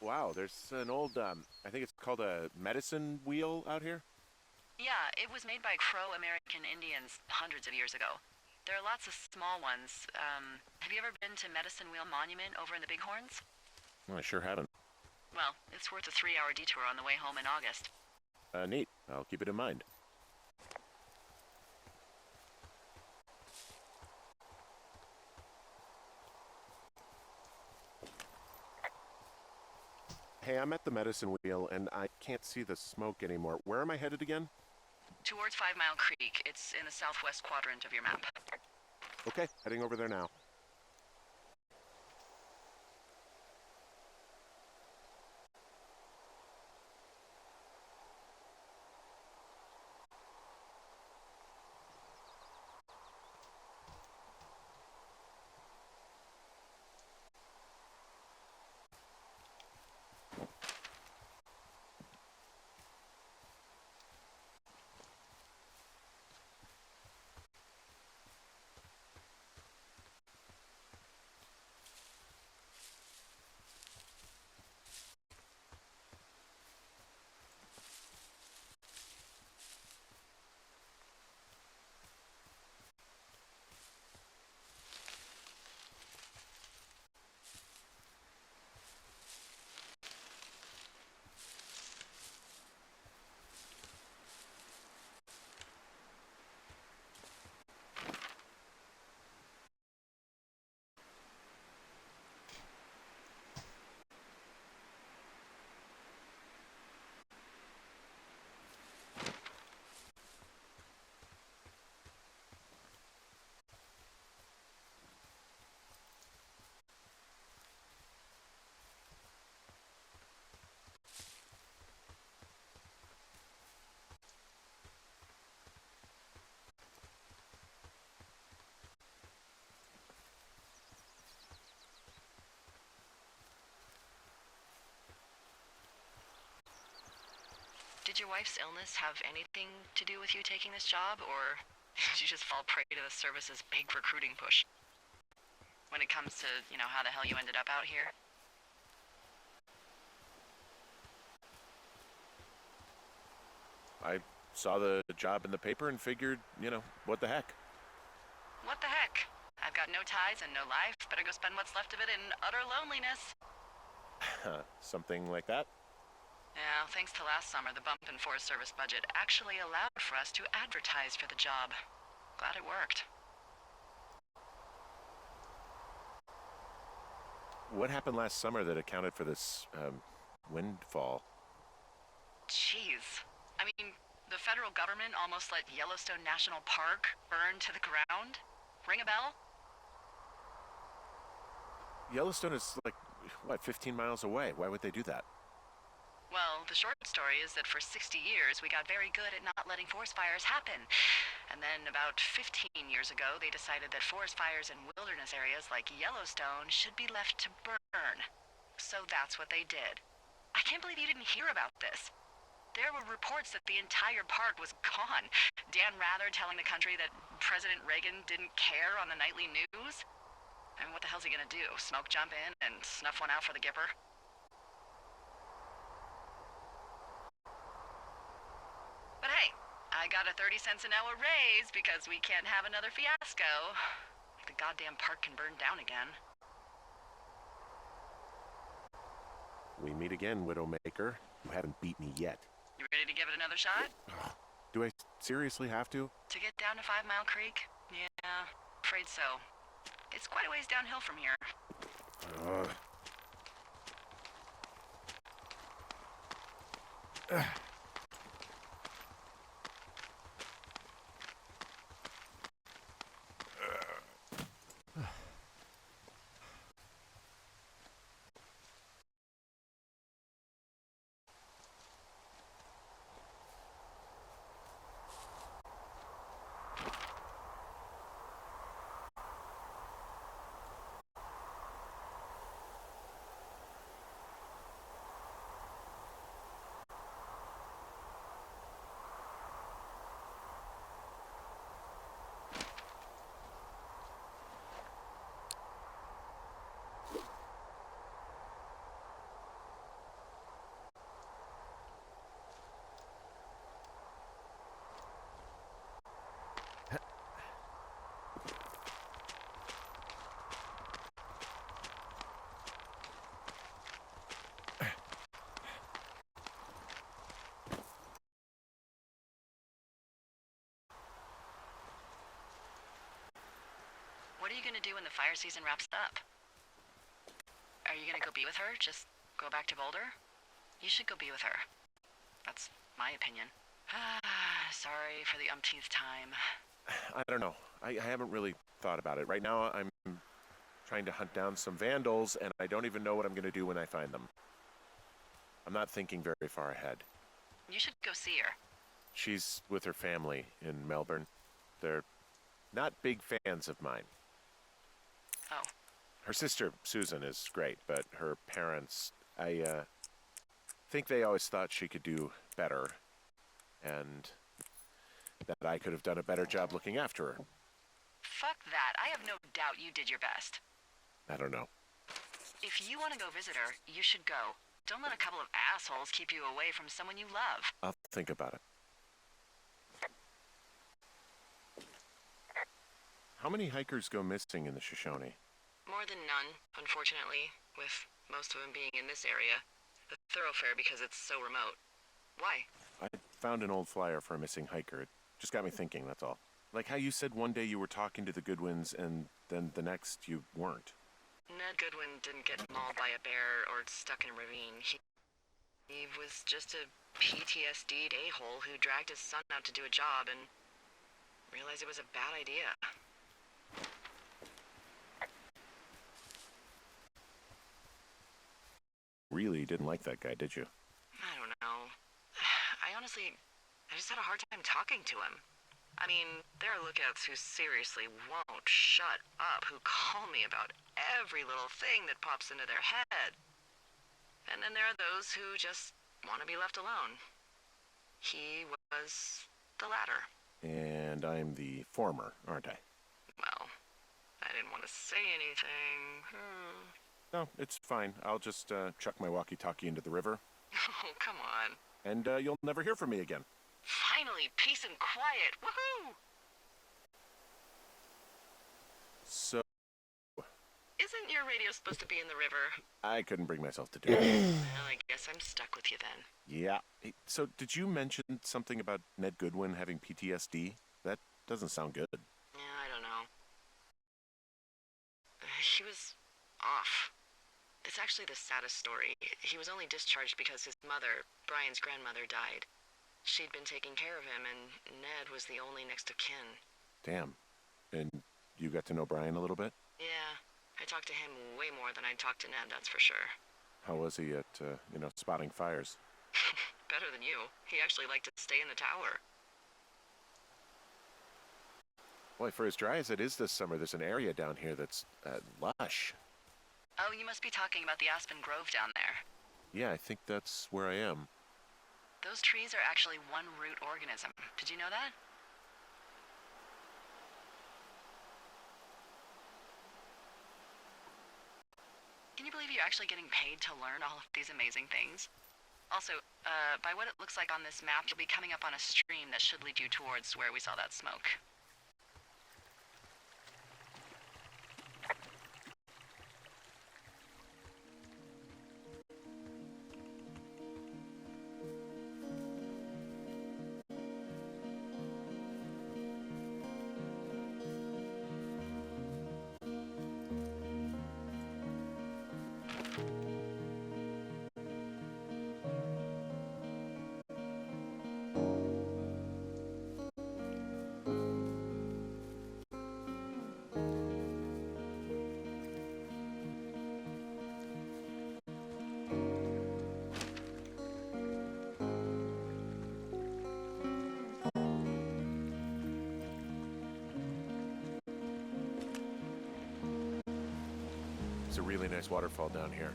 Wow, there's an old, I think it's called a medicine wheel out here.
Yeah, it was made by Crow American Indians hundreds of years ago. There are lots of small ones. Have you ever been to Medicine Wheel Monument over in the Bighorns?
Well, I sure haven't.
Well, it's worth a 3-hour detour on the way home in August.
Neat. I'll keep it in mind. Hey, I'm at the medicine wheel, and I can't see the smoke anymore. Where am I headed again?
Towards 5 Mile Creek. It's in the southwest quadrant of your map.
Okay, heading over there now.
Did your wife's illness have anything to do with you taking this job, or You just fall prey to the service's big recruiting push. When it comes to, how the hell you ended up out here.
I saw the job in the paper and figured, what the heck.
What the heck? I've got no ties and no life. Better go spend what's left of it in utter loneliness.
Something like that?
Yeah, thanks to last summer, the bump in Forest Service budget actually allowed for us to advertise for the job. Glad it worked.
What happened last summer that accounted for this, windfall?
Jeez. I mean, the federal government almost let Yellowstone National Park burn to the ground? Ring a bell?
Yellowstone is 15 miles away. Why would they do that?
Well, the short story is that for 60 years, we got very good at not letting forest fires happen. And then about 15 years ago, they decided that forest fires in wilderness areas like Yellowstone should be left to burn. So that's what they did. I can't believe you didn't hear about this. There were reports that the entire park was gone. Dan Rather telling the country that President Reagan didn't care on the nightly news. I mean, what the hell's he gonna do? Smoke jump in and snuff one out for the Gipper? But hey, I got a 30 cents an hour raise because we can't have another fiasco. The goddamn park can burn down again.
We meet again, Widowmaker. You haven't beat me yet.
You ready to give it another shot?
Do I seriously have to?
To get down to 5 Mile Creek? Yeah, afraid so. It's quite a ways downhill from here. What are you gonna do when the fire season wraps up? Are you gonna go be with her? Just go back to Boulder? You should go be with her. That's my opinion. Sorry for the umpteenth time.
I don't know. I haven't really thought about it. Right now, I'm trying to hunt down some vandals, and I don't even know what I'm going to do when I find them. I'm not thinking very far ahead.
You should go see her.
She's with her family in Melbourne. They're not big fans of mine.
Oh.
Her sister, Susan, is great, but her parents, I think they always thought she could do better, and that I could have done a better job looking after her.
Fuck that. I have no doubt you did your best.
I don't know.
If you want to go visit her, you should go. Don't let a couple of assholes keep you away from someone you love.
I'll think about it. How many hikers go missing in the Shoshone?
More than none, unfortunately, with most of them being in this area. The thoroughfare because it's so remote. Why?
I found an old flyer for a missing hiker. It just got me thinking, that's all. Like how you said one day you were talking to the Goodwins and then the next you weren't.
Ned Goodwin didn't get mauled by a bear or stuck in a ravine. He was just a PTSD'd a-hole who dragged his son out to do a job and realized it was a bad idea.
Really didn't like that guy, did you?
I don't know. I just had a hard time talking to him. I mean, there are lookouts who seriously won't shut up, who call me about every little thing that pops into their head. And then there are those who just want to be left alone. He was the latter.
And I'm the former, aren't I?
Well, I didn't want to say anything.
No, it's fine. I'll just chuck my walkie-talkie into the river,
Oh, come on.
and you'll never hear from me again.
Finally, peace and quiet. Woohoo!
So,
Isn't your radio supposed to be in the river?
I couldn't bring myself to do it.
Well, I guess I'm stuck with you then.
Yeah. Hey, so, did you mention something about Ned Goodwin having PTSD? That doesn't sound good.
Yeah, I don't know. He was off. It's actually the saddest story. He was only discharged because his mother, Brian's grandmother, died. She'd been taking care of him, and Ned was the only next of kin.
Damn. And you got to know Brian a little bit?
Yeah, I talked to him way more than I'd talked to Ned, that's for sure.
How was he at, spotting fires?
Better than you. He actually liked to stay in the tower.
Boy, for as dry as it is this summer, there's an area down here that's lush.
Oh, you must be talking about the Aspen Grove down there.
Yeah, I think that's where I am.
Those trees are actually one root organism. Did you know that? Can you believe you're actually getting paid to learn all of these amazing things? Also, by what it looks like on this map, you'll be coming up on a stream that should lead you towards where we saw that smoke.
It's a really nice waterfall down here.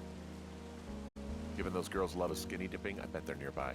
Given those girls love a skinny dipping, I bet they're nearby.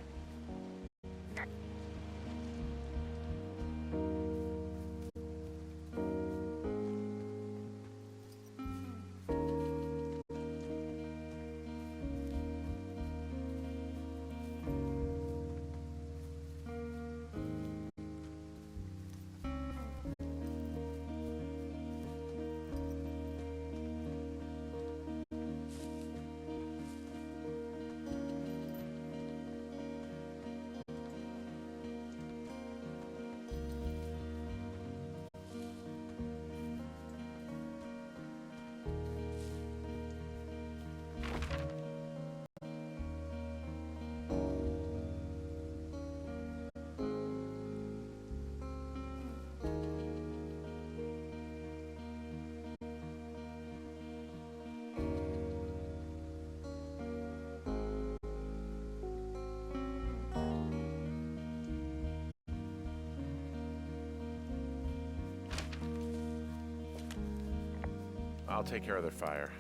I'll take care of their fire.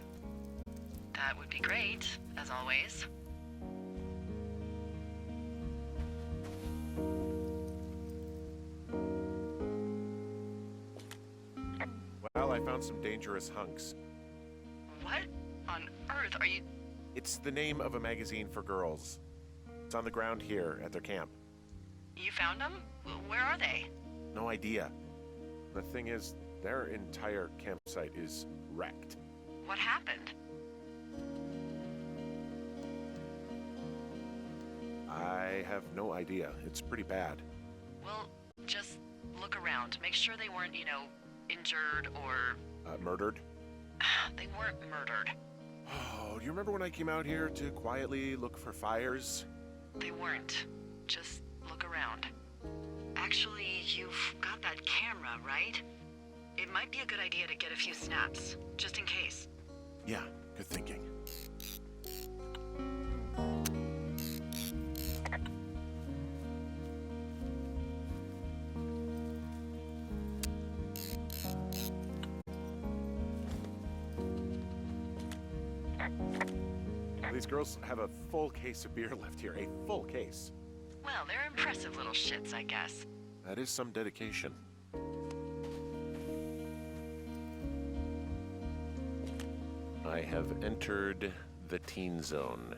That would be great, as always.
Well, I found some dangerous hunks.
What on earth are you...
It's the name of a magazine for girls. It's on the ground here at their camp.
You found them? Where are they?
No idea. The thing is, their entire campsite is wrecked.
What happened?
I have no idea. It's pretty bad.
Well, just look around. Make sure they weren't, injured or...
Murdered?
They weren't murdered.
Oh, do you remember when I came out here to quietly look for fires?
They weren't. Just look around. Actually, you've got that camera, right? It might be a good idea to get a few snaps, just in case.
Yeah, good thinking. These girls have a full case of beer left here, a full case.
Well, they're impressive little shits, I guess.
That is some dedication. I have entered the teen zone.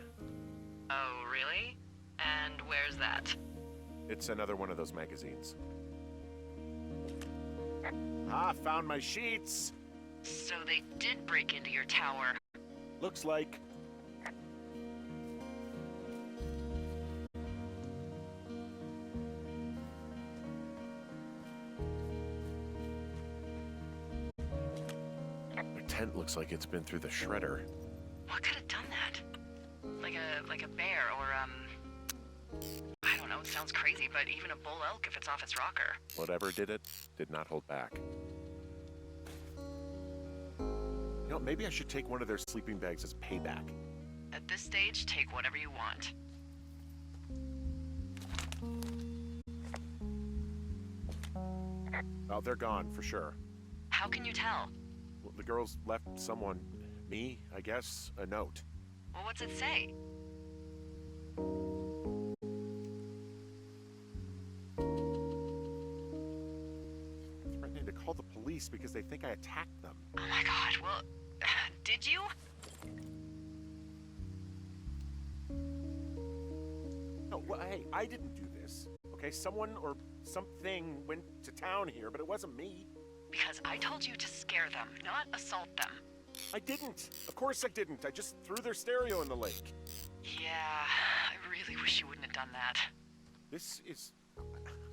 Oh, really? And where's that?
It's another one of those magazines. Ah, found my sheets!
So they did break into your tower.
Looks like... The tent looks like it's been through the shredder.
What could have done that? Like a bear or, I don't know, it sounds crazy, but even a bull elk if it's off its rocker.
Whatever did it, did not hold back. You know, maybe I should take one of their sleeping bags as payback.
At this stage, take whatever you want.
Well, they're gone, for sure.
How can you tell?
Well, the girls left someone, me, I guess, a note.
Well, what's it say?
Threatening to call the police because they think I attacked them.
Oh my god, well, did you?
No, well, hey, I didn't do this. Okay, someone or something went to town here, but it wasn't me.
Because I told you to scare them, not assault them.
I didn't. Of course I didn't. I just threw their stereo in the lake.
Yeah, I really wish you wouldn't have done that.
This is,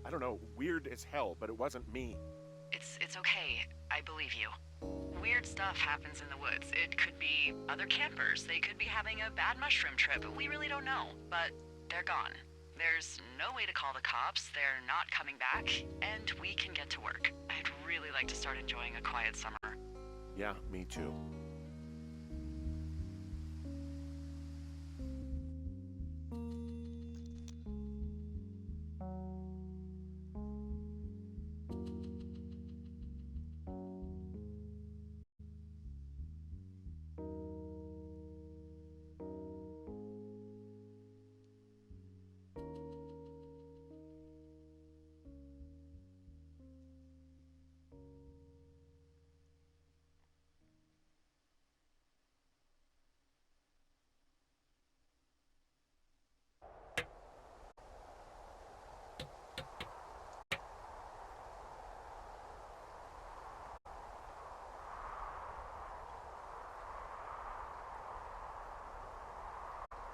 I don't know, weird as hell, but it wasn't me.
It's okay. I believe you. Weird stuff happens in the woods. It could be other campers. They could be having a bad mushroom trip. We really don't know. But they're gone. There's no way to call the cops. They're not coming back. And we can get to work. I'd really like to start enjoying a quiet summer.
Yeah, me too.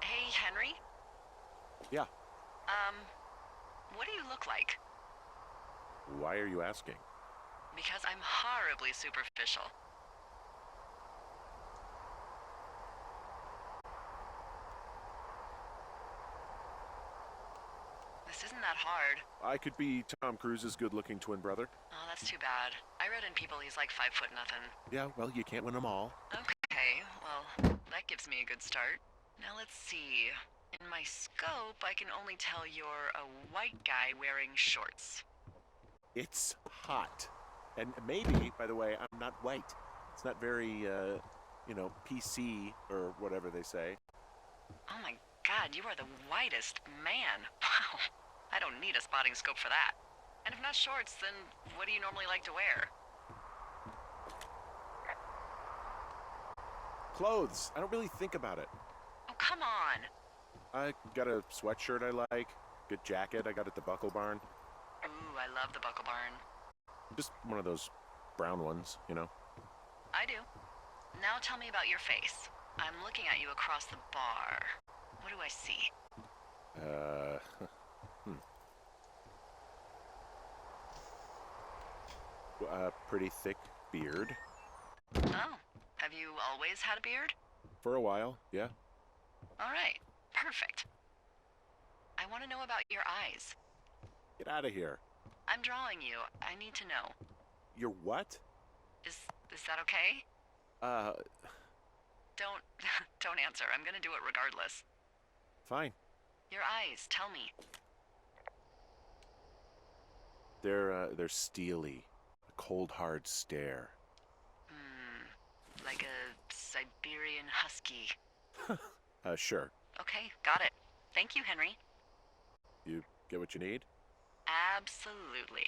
Hey, Henry?
Yeah.
What do you look like?
Why are you asking?
Because I'm horribly superficial. This isn't that hard.
I could be Tom Cruise's good-looking twin brother.
Oh, that's too bad. I read in People he's like 5 foot nothing.
Yeah, well, you can't win them all.
Okay, well, that gives me a good start. Now let's see. In my scope, I can only tell you're a white guy wearing shorts.
It's hot. And maybe, by the way, I'm not white. It's not very, PC or whatever they say.
Oh my god, you are the whitest man. Wow. I don't need a spotting scope for that. And if not shorts, then what do you normally like to wear?
Clothes. I don't really think about it.
Oh, come on.
I got a sweatshirt I like. Good jacket I got at the Buckle Barn.
Ooh, I love the Buckle Barn.
Just one of those brown ones, you know?
I do. Now tell me about your face. I'm looking at you across the bar. What do I see?
A pretty thick beard.
Oh, have you always had a beard?
For a while, yeah.
All right, perfect. I want to know about your eyes.
Get out of here.
I'm drawing you. I need to know.
You're what?
Is that okay? Don't don't answer. I'm gonna do it regardless.
Fine.
Your eyes, tell me.
They're steely. A cold, hard stare.
Like a Siberian husky.
Sure.
Okay, got it. Thank you, Henry.
You get what you need?
Absolutely.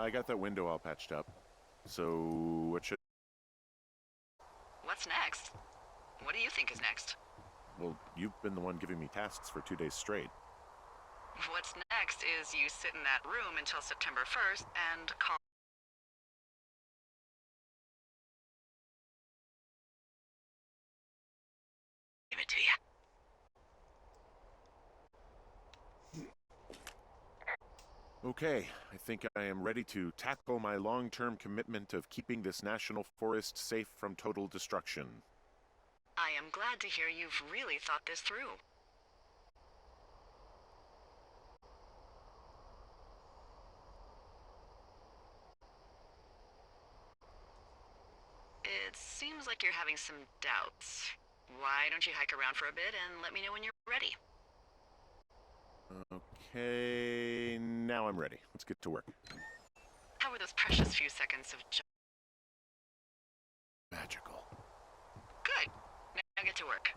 I got that window all patched up. So, what should...
What's next? What do you think is next?
Well, you've been the one giving me tasks for 2 days straight.
What's next is you sit in that room until September 1st and call... Give it to you.
Okay, I think I am ready to tackle my long-term commitment of keeping this national forest safe from total destruction.
I am glad to hear you've really thought this through. It seems like you're having some doubts. Why don't you hike around for a bit and let me know when you're ready?
Okay, now I'm ready. Let's get to work.
How were those precious few seconds of
Magical.
Good. Now get to work.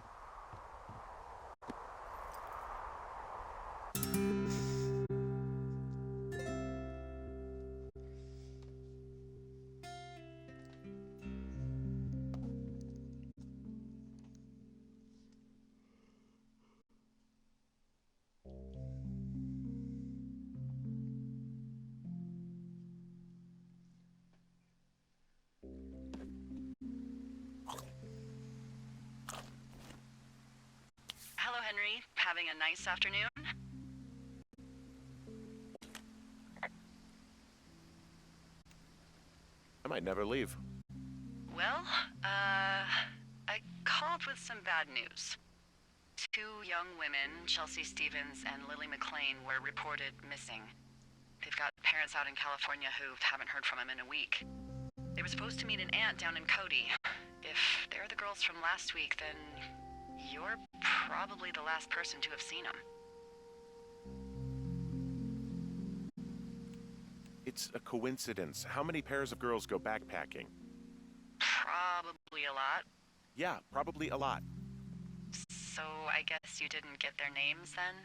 Hello, Henry. Having a nice afternoon?
I might never leave.
Well, I called with some bad news. 2 young women, Chelsea Stevens and Lily McLean, were reported missing. They've got parents out in California who haven't heard from them in a week. They were supposed to meet an aunt down in Cody. If they're the girls from last week, then you're probably the last person to have seen them.
It's a coincidence. How many pairs of girls go backpacking?
Probably a lot.
Yeah, probably a lot.
So I guess you didn't get their names then?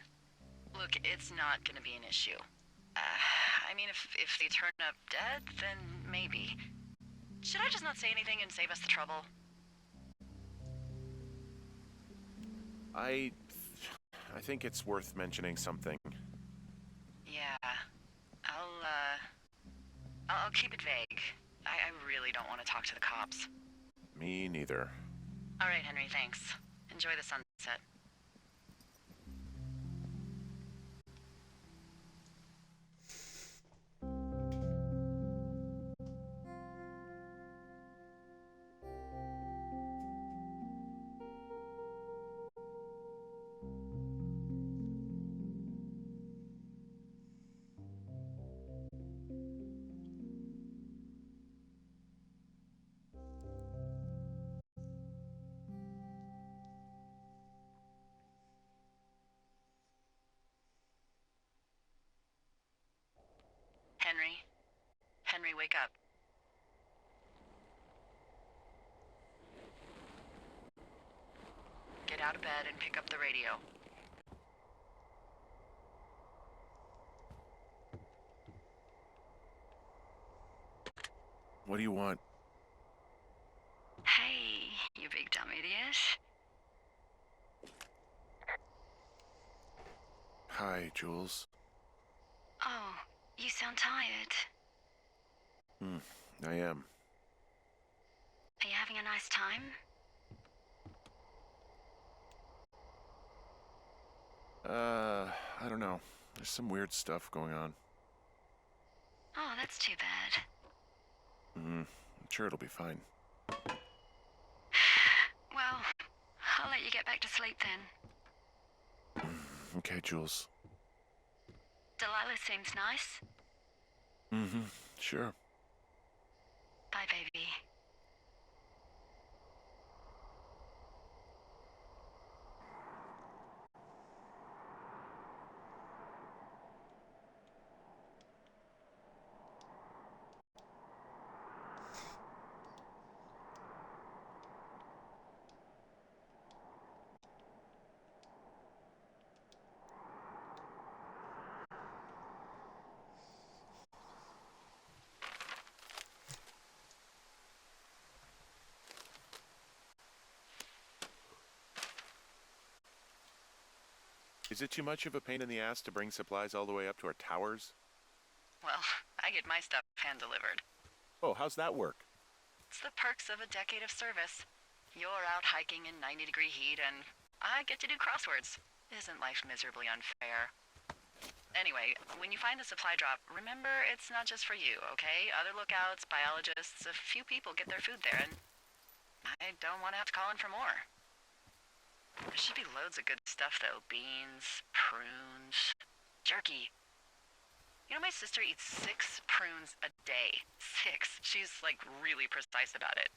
Look, it's not gonna be an issue. I mean, if they turn up dead, then maybe. Should I just not say anything and save us the trouble?
I think it's worth mentioning something.
Yeah. I'll keep it vague. I really don't want to talk to the cops.
Me neither.
All right, Henry, thanks. Enjoy the sunset. Henry? Henry, wake up. Get out of bed and pick up the radio.
What do you want?
Hey, you big dumb idiot.
Hi, Jules.
Oh, you sound tired.
I am.
Are you having a nice time?
I don't know. There's some weird stuff going on.
Oh, that's too bad.
I'm sure it'll be fine.
Well, I'll let you get back to sleep then.
Okay, Jules.
Delilah seems nice.
Sure.
Bye, baby.
Is it too much of a pain in the ass to bring supplies all the way up to our towers?
Well, I get my stuff hand-delivered.
Oh, how's that work?
It's the perks of a decade of service. You're out hiking in 90-degree heat, and I get to do crosswords. Isn't life miserably unfair? Anyway, when you find the supply drop, remember it's not just for you, okay? Other lookouts, biologists, a few people get their food there, and I don't want to have to call in for more. There should be loads of good stuff, though. Beans, prunes, jerky. You know, my sister eats 6 prunes a day. 6. She's, like, really precise about it.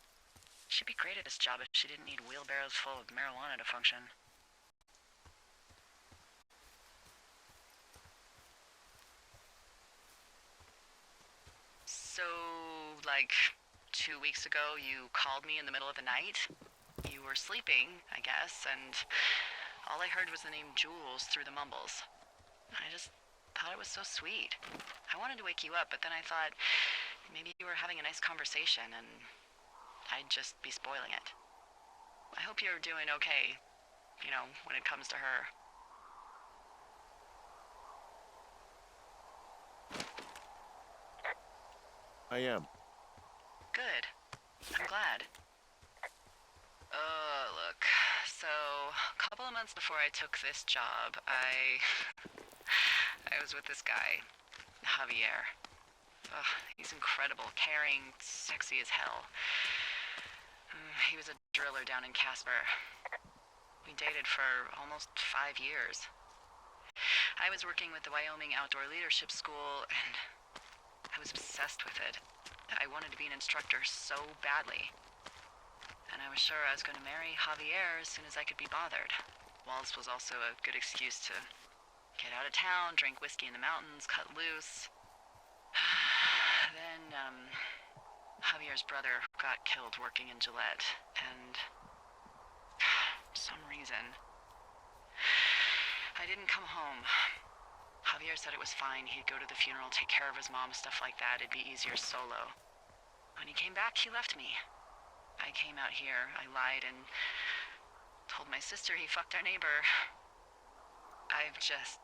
She'd be great at this job if she didn't need wheelbarrows full of marijuana to function. So, like, 2 weeks ago, you called me in the middle of the night? You were sleeping, I guess, and all I heard was the name Jules through the mumbles. I just thought it was so sweet. I wanted to wake you up, but then I thought maybe you were having a nice conversation and I'd just be spoiling it. I hope you're doing okay, you know, when it comes to her.
I am.
Good. I'm glad. Look, so a couple of months before I took this job, I was with this guy, Javier. Ugh, he's incredible, caring, sexy as hell. He was a driller down in Casper. We dated for almost 5 years. I was working with the Wyoming Outdoor Leadership School, and I was obsessed with it. I wanted to be an instructor so badly. And I was sure I was going to marry Javier as soon as I could be bothered. Waltz was also a good excuse to get out of town, drink whiskey in the mountains, cut loose. Then, Javier's brother got killed working in Gillette, and for some reason, I didn't come home. Javier said it was fine. He'd go to the funeral, take care of his mom, stuff like that. It'd be easier solo. When he came back, he left me. I came out here, I lied, and told my sister he fucked our neighbor. I've just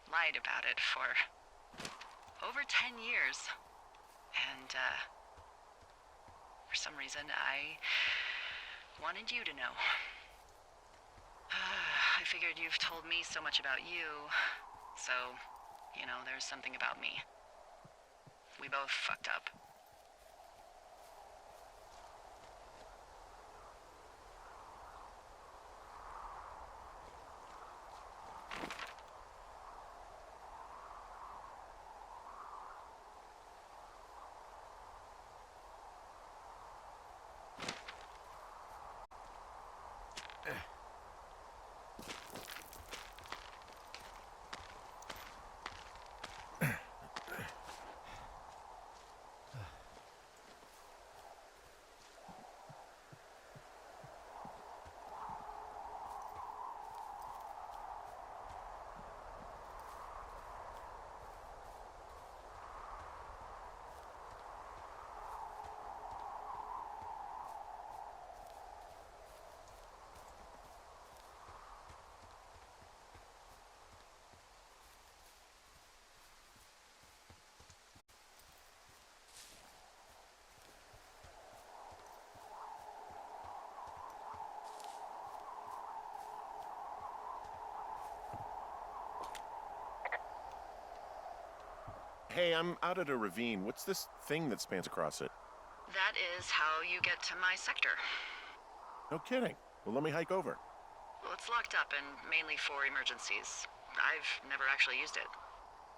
lied about it for over 10 years. And, for some reason, I wanted you to know. I figured you've told me so much about you, so, you know, there's something about me. We both fucked up.
Hey, I'm out at a ravine. What's this thing that spans across it?
That is how you get to my sector.
No kidding. Well, let me hike over.
Well, it's locked up and mainly for emergencies. I've never actually used it.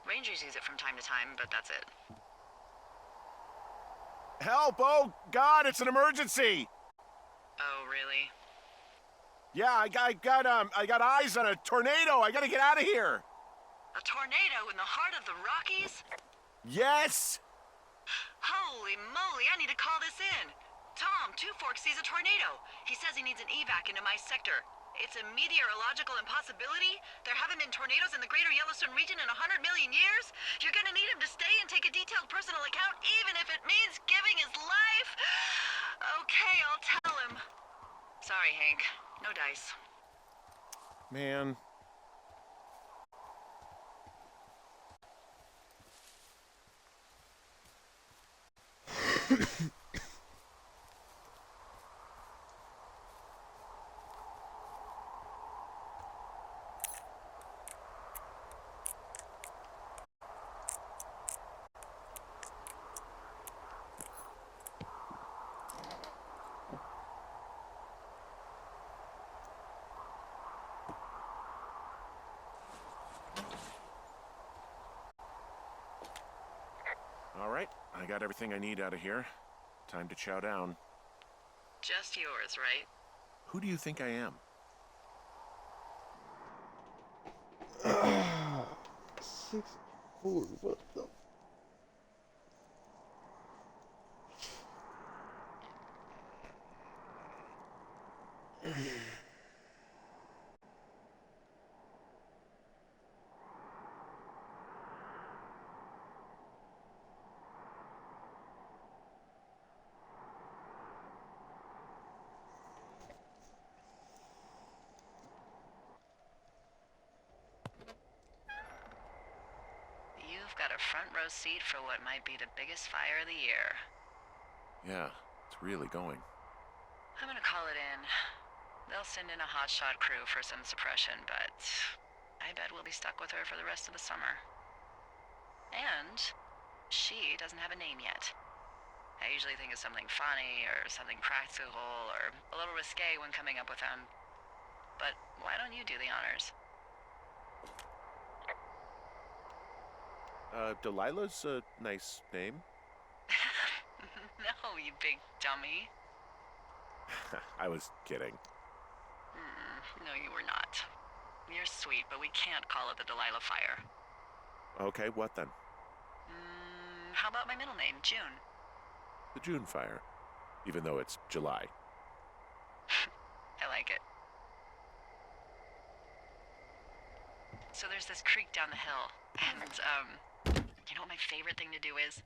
Rangers use it from time to time, but that's it.
Help! Oh, God, it's an emergency!
Oh, really?
Yeah, I got eyes on a tornado. I gotta get out of here.
A tornado in the heart of the Rockies?
Yes!
Holy moly, I need to call this in. Tom, Two Forks sees a tornado. He says he needs an evac into my sector. It's a meteorological impossibility. There haven't been tornadoes in the greater Yellowstone region in 100 million years. You're gonna need him to stay and take a detailed personal account, even if it means giving his life. Okay, I'll tell him. Sorry, Hank. No dice.
Man, All right, I got everything I need out of here. Time to chow down.
Just yours, right?
Who do you think I am?
6'4", what the?
You've got a front row seat for what might be the biggest fire of the year.
Yeah, it's really going.
I'm gonna call it in. They'll send in a hotshot crew for some suppression, but I bet we'll be stuck with her for the rest of the summer. And she doesn't have a name yet. I usually think of something funny or something practical or a little risque when coming up with them. But why don't you do the honors?
Delilah's a nice name.
No, you big dummy.
I was kidding.
No, you were not. You're sweet, but we can't call it the Delilah Fire.
Okay, what then?
How about my middle name, June?
The June fire. Even though it's July.
I like it. So there's this creek down the hill, and, you know what my favorite thing to do is?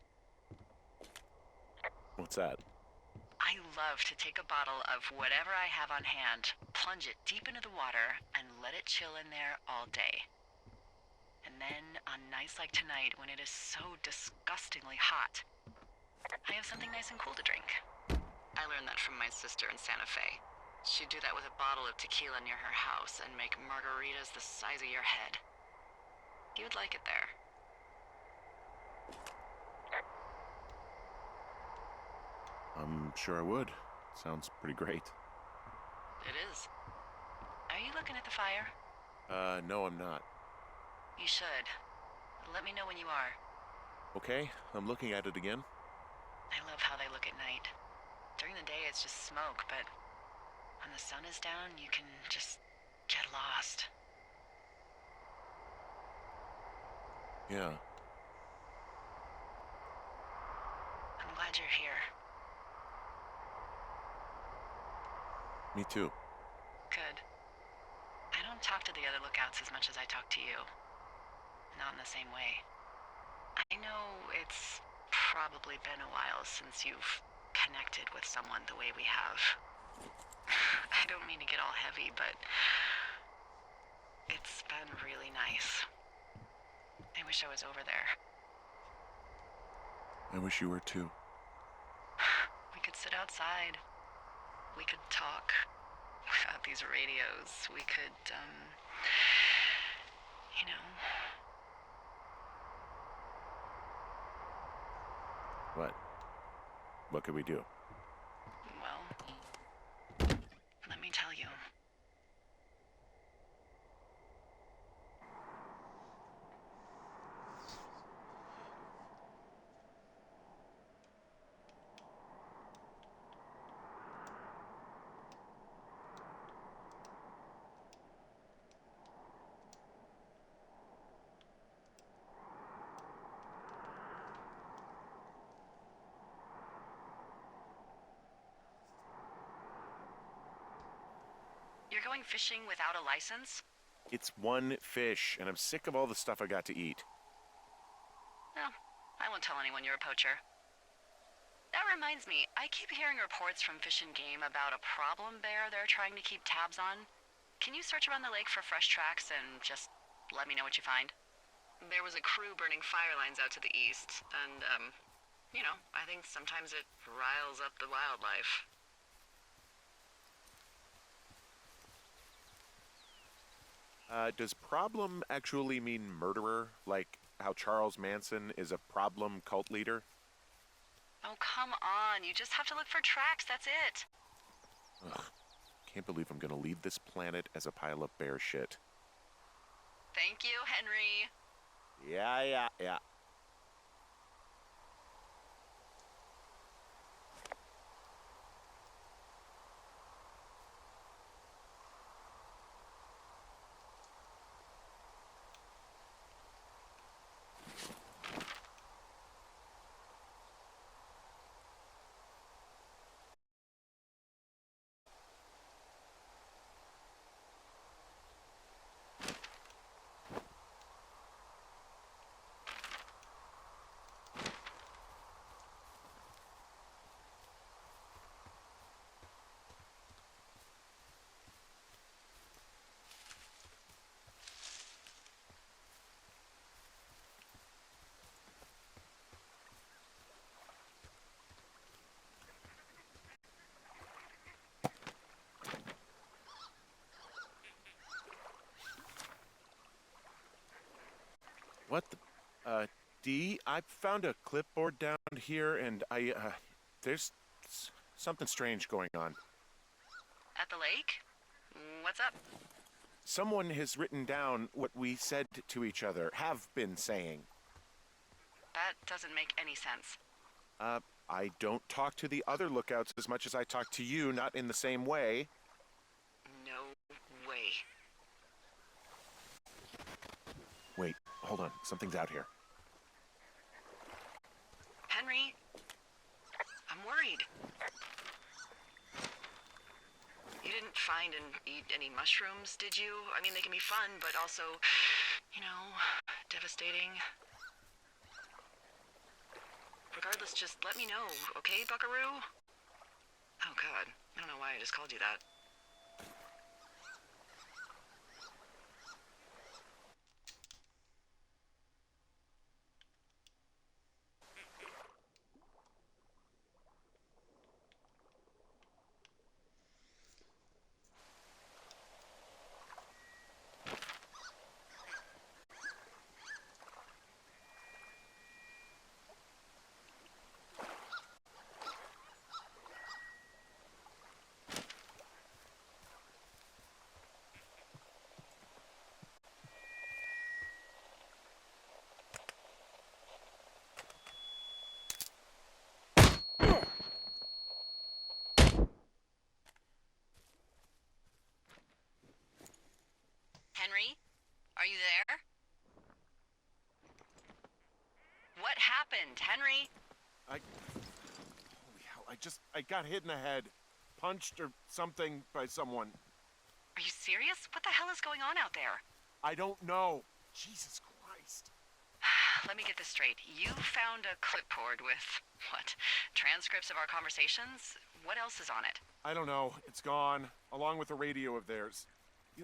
What's that?
I love to take a bottle of whatever I have on hand, plunge it deep into the water, and let it chill in there all day. And then, on nights like tonight, when it is so disgustingly hot, I have something nice and cool to drink. I learned that from my sister in Santa Fe. She'd do that with a bottle of tequila near her house and make margaritas the size of your head. You'd like it there.
I'm sure I would. Sounds pretty great.
It is. Are you looking at the fire?
No, I'm not.
You should. Let me know when you are.
Okay, I'm looking at it again.
I love how they look at night. During the day, it's just smoke, but when the sun is down, you can just get lost.
Yeah.
I'm glad you're here.
Me too.
Good. I don't talk to the other lookouts as much as I talk to you. Not in the same way. I know it's probably been a while since you've connected with someone the way we have. I don't mean to get all heavy, but it's been really nice. I wish I was over there.
I wish you were too.
We could sit outside. We could talk without these radios. We could, you know.
What? What could we do?
Well, let me tell you. You're going fishing without a license?
It's one fish, and I'm sick of all the stuff I got to eat.
No, I won't tell anyone you're a poacher. That reminds me, I keep hearing reports from Fish and Game about a problem bear they're trying to keep tabs on. Can you search around the lake for fresh tracks and just let me know what you find? There was a crew burning fire lines out to the east, and, You know, I think sometimes it riles up the wildlife.
Does problem actually mean murderer? Like how Charles Manson is a problem cult leader?
Oh, come on. You just have to look for tracks, that's it.
Ugh, can't believe I'm gonna leave this planet as a pile of bear shit.
Thank you, Henry.
Yeah. What the? D, I found a clipboard down here and there's something strange going on.
At the lake? What's up?
Someone has written down what we said to each other, have been saying.
That doesn't make any sense.
I don't talk to the other lookouts as much as I talk to you, not in the same way.
No way.
Wait, hold on, something's out here.
Henry? I'm worried. You didn't find and eat any mushrooms, did you? I mean, they can be fun, but also, you know, devastating. Regardless, just let me know, okay, buckaroo? Oh, God. I don't know why I just called you that. Henry? Are you there? What happened, Henry?
Holy hell, I got hit in the head. Punched or something by someone.
Are you serious? What the hell is going on out there?
I don't know. Jesus Christ.
Let me get this straight. You found a clipboard with, what, transcripts of our conversations? What else is on it?
I don't know. It's gone, along with the radio of theirs.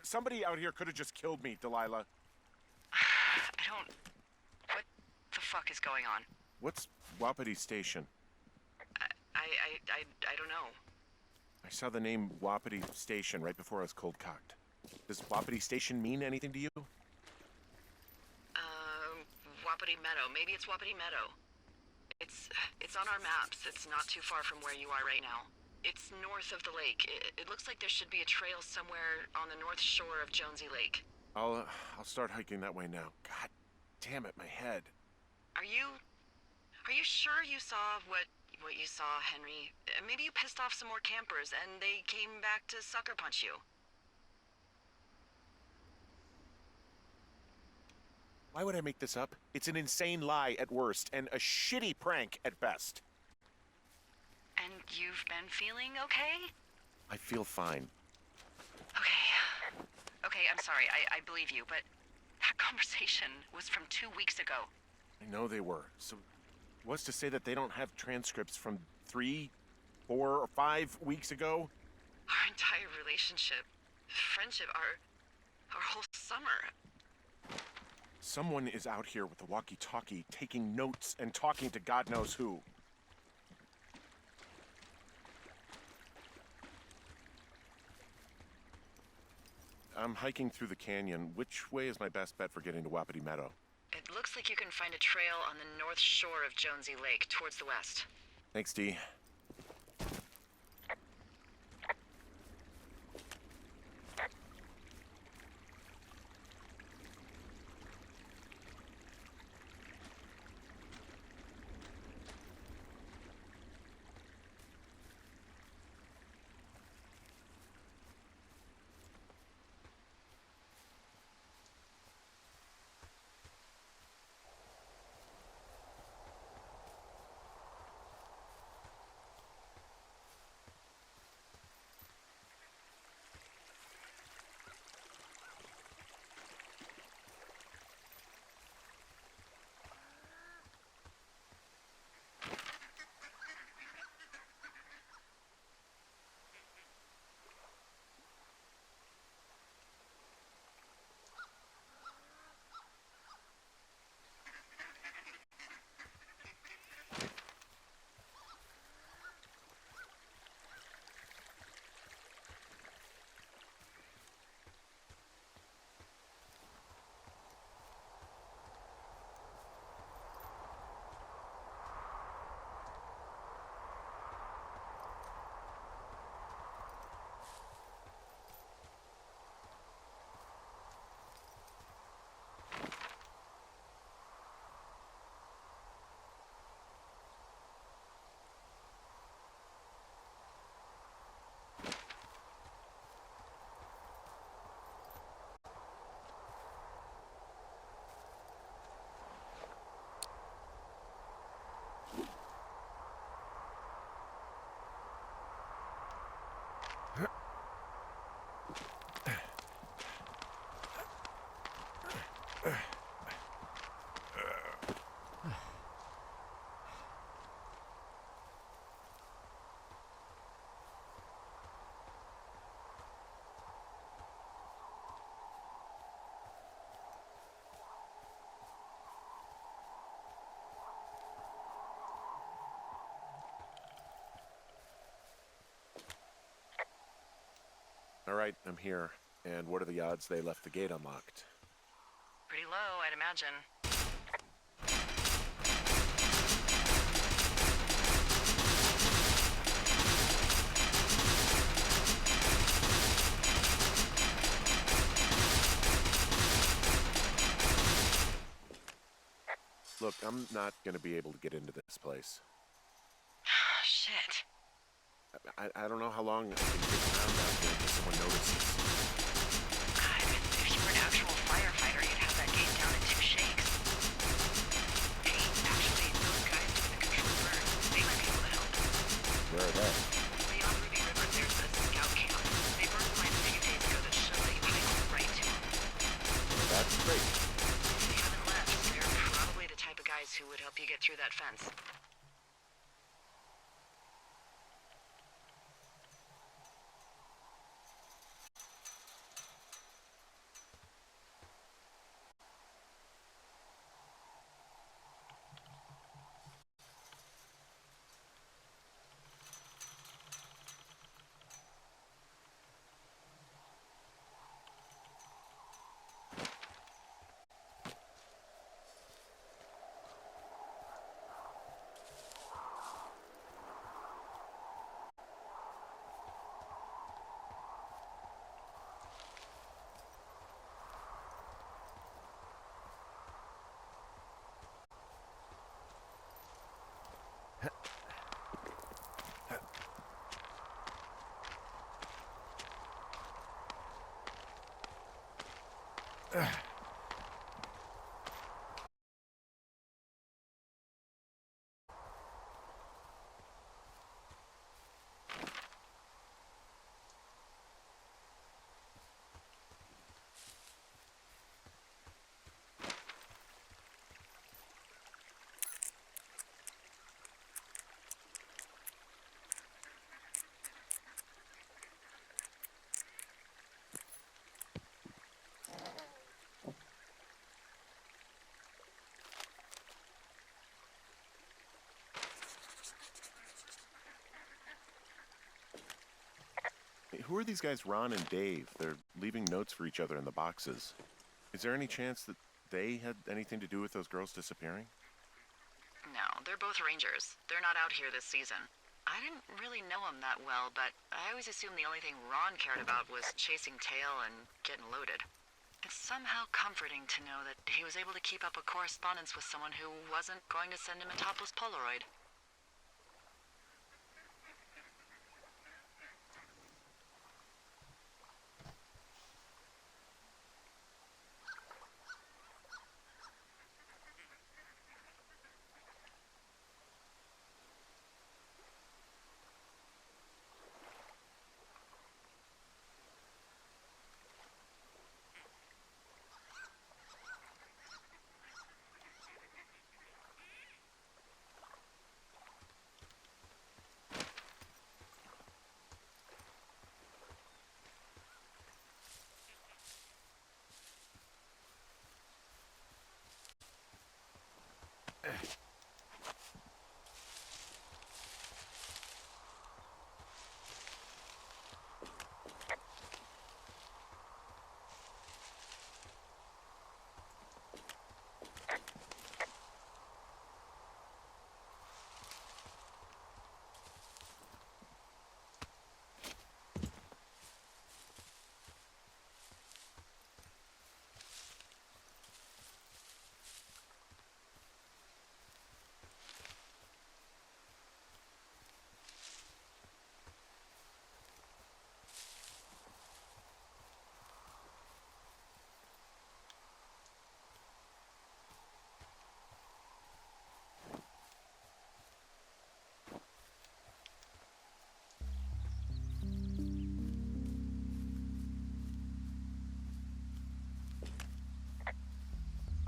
Somebody out here could have just killed me, Delilah.
What the fuck is going on?
What's Wapiti Station?
I don't know.
I saw the name Wapiti Station right before I was cold cocked. Does Wapiti Station mean anything to you?
Wapiti Meadow. Maybe it's Wapiti Meadow. It's on our maps. It's not too far from where you are right now. It's north of the lake. It looks like there should be a trail somewhere on the north shore of Jonesy Lake.
I'll start hiking that way now. God damn it, my head.
Are you sure you saw what you saw, Henry? Maybe you pissed off some more campers and they came back to sucker punch you.
Why would I make this up? It's an insane lie at worst and a shitty prank at best.
And you've been feeling okay?
I feel fine.
Okay, I'm sorry. I believe you, but that conversation was from 2 weeks ago.
I know they were. So what's to say that they don't have transcripts from 3, 4, or 5 weeks ago?
Our entire relationship, friendship, our whole summer.
Someone is out here with a walkie-talkie taking notes and talking to God knows who. I'm hiking through the canyon. Which way is my best bet for getting to Wapiti Meadow?
It looks like you can find a trail on the north shore of Jonesy Lake, towards the west.
Thanks, Dee. All right, I'm here. And what are the odds they left the gate unlocked?
Pretty low, I'd imagine.
Look, I'm not gonna be able to get into this place.
Shit.
I don't know how long I can get around out here until someone notices.
God, if you were an actual firefighter, you'd have that gate down in 2 shakes. Hey, actually, those guys doing the controlled burn, they might be able to help.
Where are they?
Beyond Ruby River, there's a scout camp. They burned the line a few days ago that should let you hike right to them.
Well, that's great.
If they haven't left, they're probably the type of guys who would help you get through that fence.
who are these guys, Ron and Dave? They're leaving notes for each other in the boxes. Is there any chance that they had anything to do with those girls disappearing?
No, they're both rangers. They're not out here this season. I didn't really know them that well, but I always assumed the only thing Ron cared about was chasing tail and getting loaded. It's somehow comforting to know that he was able to keep up a correspondence with someone who wasn't going to send him a topless Polaroid.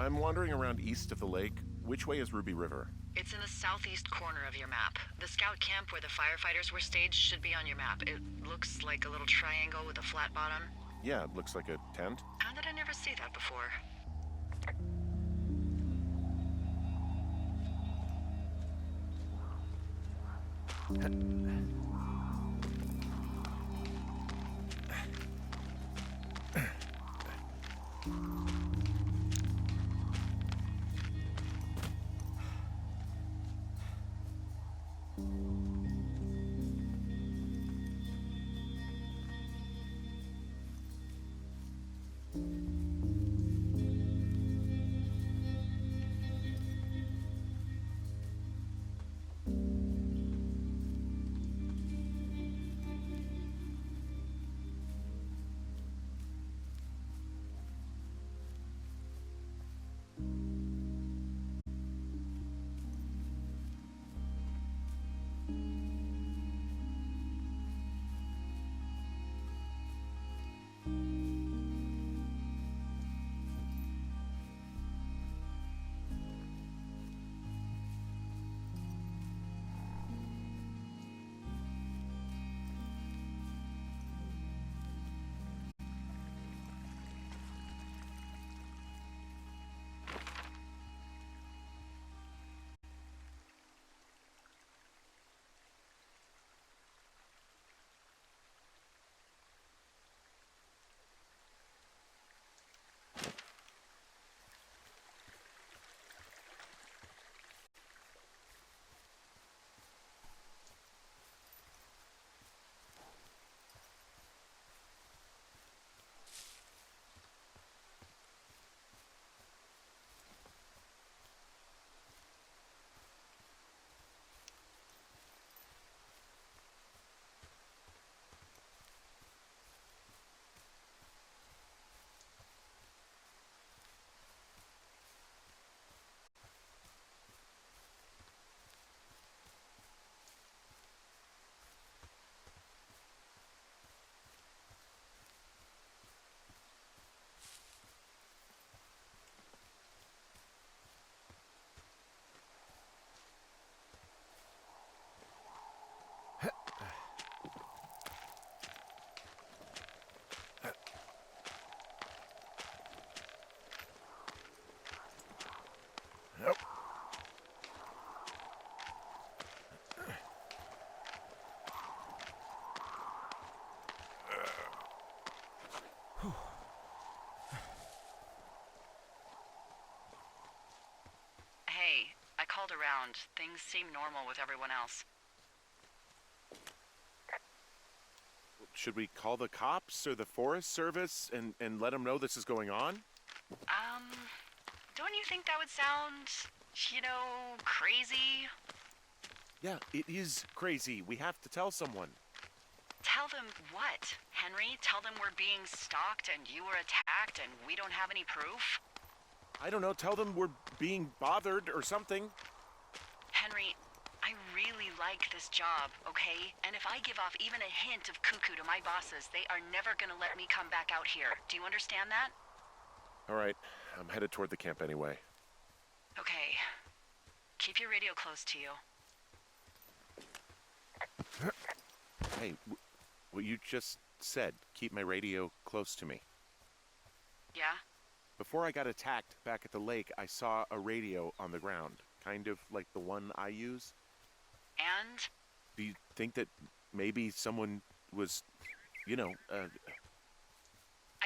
I'm wandering around east of the lake. Which way is Ruby River?
It's in the southeast corner of your map. The scout camp where the firefighters were staged should be on your map. It looks like a little triangle with a flat bottom.
Yeah, it looks like a tent.
How did I never see that before? called around. Things seem normal with everyone else.
Should we call the cops or the Forest Service and let them know this is going on?
Don't you think that would sound, crazy?
Yeah, it is crazy. We have to tell someone.
Tell them what, Henry? Tell them we're being stalked and you were attacked and we don't have any proof?
I don't know, tell them we're being bothered or something.
Henry, I really like this job, okay? And if I give off even a hint of cuckoo to my bosses, they are never gonna let me come back out here. Do you understand that?
All right, I'm headed toward the camp anyway.
Okay. Keep your radio close to you.
Hey, what you just said, keep my radio close to me.
Yeah?
Before I got attacked back at the lake, I saw a radio on the ground, kind of like the one I use.
And?
Do you think that maybe someone was,
I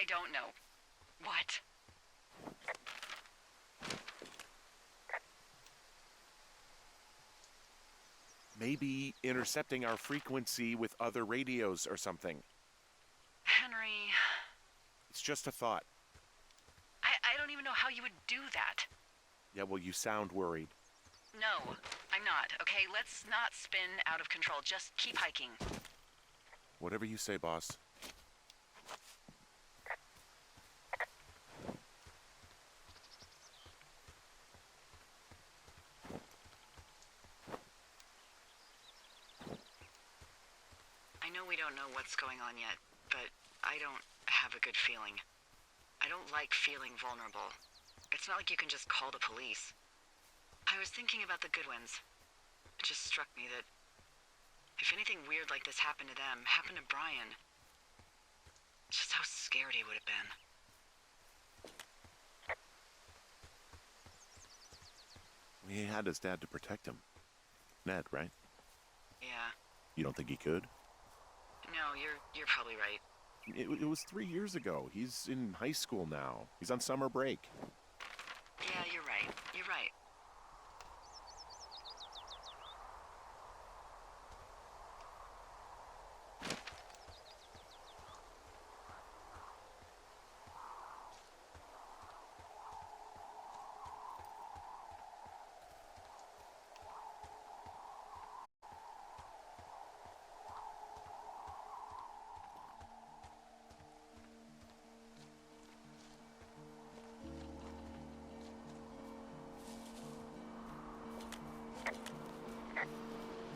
don't know. What?
maybe intercepting our frequency with other radios or something?
Henry...
It's just a thought.
I don't even know how you would do that.
Yeah, well, you sound worried.
No, I'm not, okay? Let's not spin out of control. Just keep hiking.
Whatever you say, boss.
I know we don't know what's going on yet, but I don't have a good feeling. I don't like feeling vulnerable. It's not like you can just call the police. I was thinking about the Goodwins. It just struck me that if anything weird like this happened to them, happened to Brian, just how scared he would have been.
He had his dad to protect him. Ned, right?
Yeah.
You don't think he could?
No, you're probably right.
It was 3 years ago. He's in high school now. He's on summer break.
Yeah, you're right. You're right.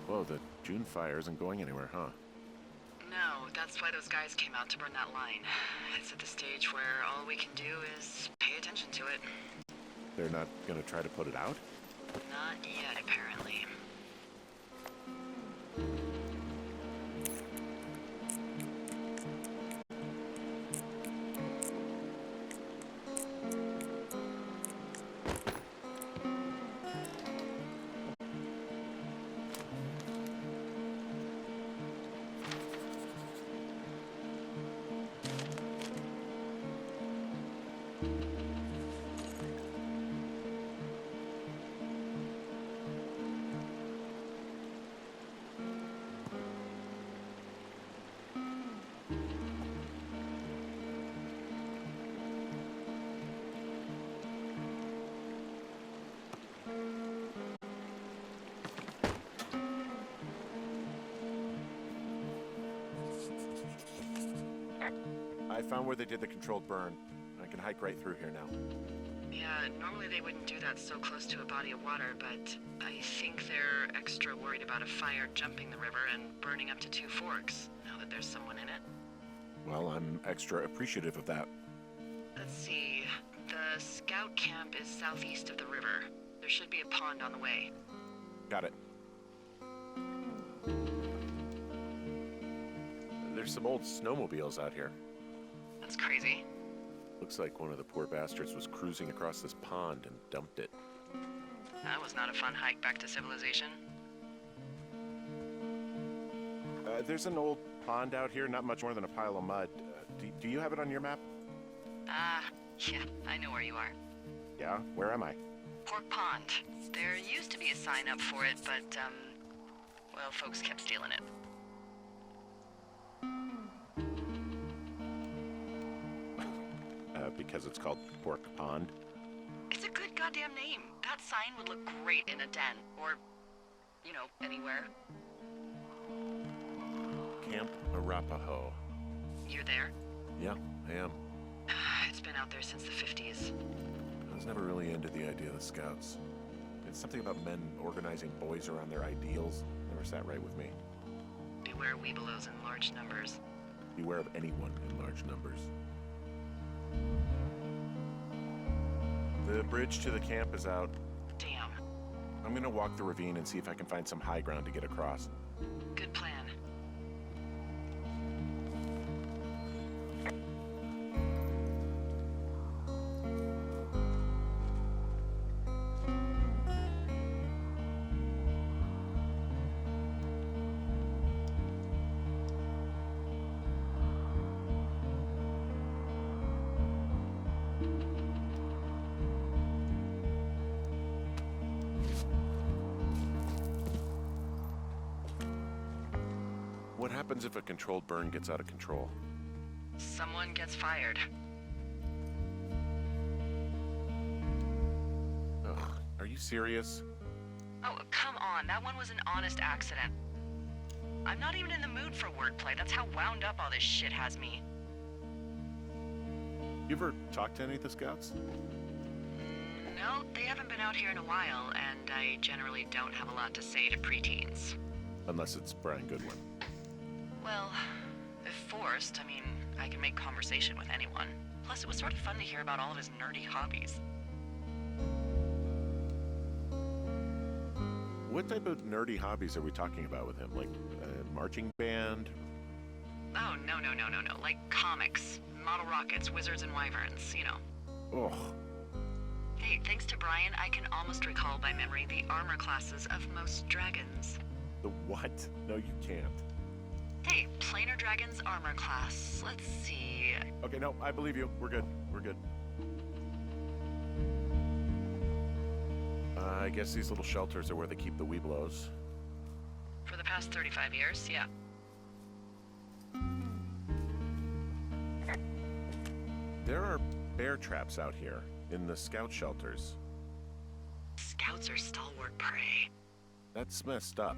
Whoa, the June fire isn't going anywhere, huh?
No, that's why those guys came out to burn that line. It's at the stage where all we can do is pay attention to it.
They're not gonna try to put it out?
Not yet, apparently.
I found where they did the controlled burn. I can hike right through here now.
Yeah, normally they wouldn't do that so close to a body of water, but I think they're extra worried about a fire jumping the river and burning up to 2 forks, now that there's someone in it.
Well, I'm extra appreciative of that.
Let's see. The scout camp is southeast of the river. There should be a pond on the way.
Got it. There's some old snowmobiles out here.
That's crazy.
Looks like one of the poor bastards was cruising across this pond and dumped it.
That was not a fun hike back to civilization.
There's an old pond out here, not much more than a pile of mud. Do you have it on your map?
Yeah, I know where you are.
Yeah? Where am I?
Pork Pond. There used to be a sign up for it, but, well, folks kept stealing it.
Because it's called Pork Pond?
It's a good goddamn name. That sign would look great in a den, or, you know, anywhere.
Camp Arapaho.
You're there?
Yeah, I am.
It's been out there since the 50s.
I was never really into the idea of the Scouts. It's something about men organizing boys around their ideals. Never sat right with me.
Beware weebelows in large numbers.
Beware of anyone in large numbers. The bridge to the camp is out.
Damn.
I'm gonna walk the ravine and see if I can find some high ground to get across.
Good plan.
What happens if a controlled burn gets out of control?
Someone gets fired.
Ugh, are you serious?
Oh, come on. That one was an honest accident. I'm not even in the mood for wordplay. That's how wound up all this shit has me.
You ever talked to any of the Scouts?
No, they haven't been out here in a while, and I generally don't have a lot to say to preteens.
Unless it's Brian Goodwin.
Well, if forced, I mean, I can make conversation with anyone. Plus, it was sort of fun to hear about all of his nerdy hobbies.
What type of nerdy hobbies are we talking about with him? Like a marching band?
Oh, no. Like comics, model rockets, wizards and wyverns, you know.
Ugh.
Hey, thanks to Brian, I can almost recall by memory the armor classes of most dragons.
The what? No, you can't.
Hey, planar dragon's armor class. Let's see.
Okay, no, I believe you. We're good. We're good. I guess these little shelters are where they keep the weeblos.
For the past 35 years, yeah.
There are bear traps out here in the scout shelters.
Scouts are stalwart prey.
That's messed up.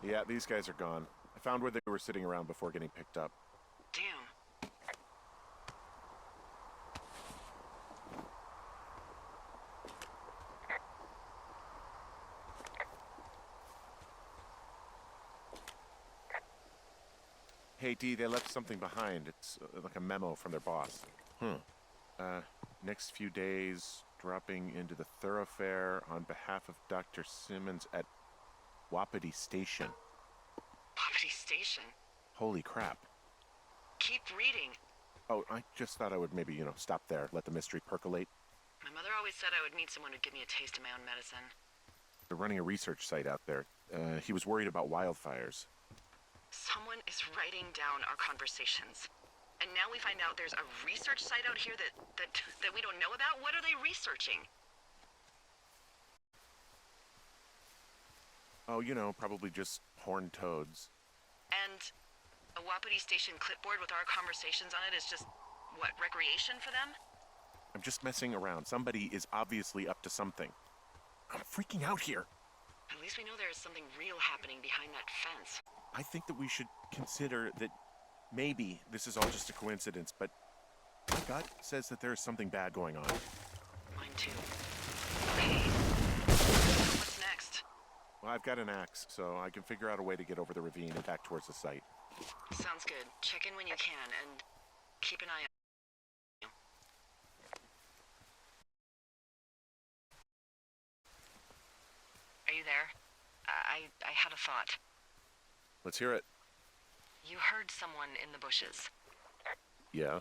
Yeah, these guys are gone. I found where they were sitting around before getting picked up.
Damn.
Hey, D, they left something behind. It's like a memo from their boss. Next few days, dropping into the thoroughfare on behalf of Dr. Simmons at Wapiti Station.
Wapiti Station?
Holy crap.
Keep reading.
Oh, I just thought I would maybe, stop there, let the mystery percolate.
My mother always said I would meet someone who'd give me a taste of my own medicine.
They're running a research site out there. He was worried about wildfires.
Someone is writing down our conversations. And now we find out there's a research site out here that we don't know about? What are they researching?
Oh, probably just horned toads.
And a Wapiti Station clipboard with our conversations on it is just, what, recreation for them?
I'm just messing around. Somebody is obviously up to something. I'm freaking out here.
At least we know there is something real happening behind that fence.
I think that we should consider that maybe this is all just a coincidence, but my gut says that there is something bad going on.
Mine too. Okay. What's next?
Well, I've got an axe, so I can figure out a way to get over the ravine and back towards the site.
Sounds good. Check in when you can, and keep an eye out. Are you there? I had a thought.
Let's hear it.
You heard someone in the bushes.
Yeah?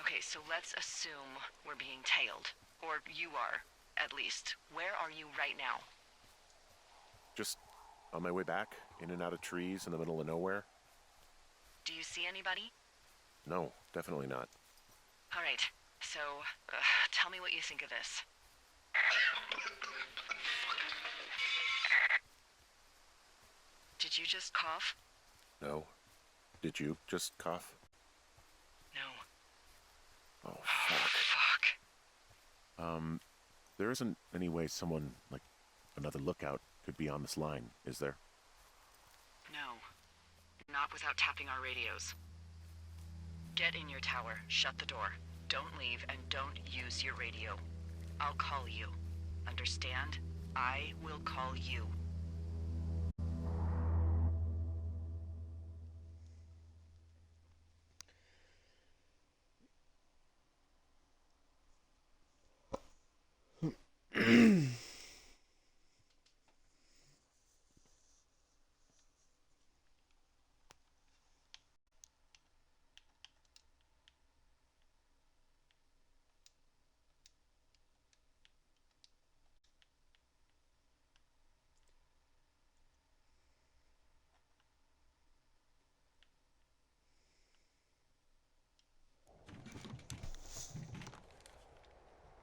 Okay, so let's assume we're being tailed. Or you are. at least. Where are you right now?
Just on my way back, in and out of trees in the middle of nowhere.
Do you see anybody?
No, definitely not.
All right, so tell me what you think of this. Did you just cough?
No. Did you just cough?
No.
Oh,
Oh,
fuck.
fuck.
There isn't any way someone, like, another lookout could be on this line, is there?
No. Not without tapping our radios. Get in your tower, shut the door. Don't leave, and don't use your radio. I'll call you. Understand? I will call you.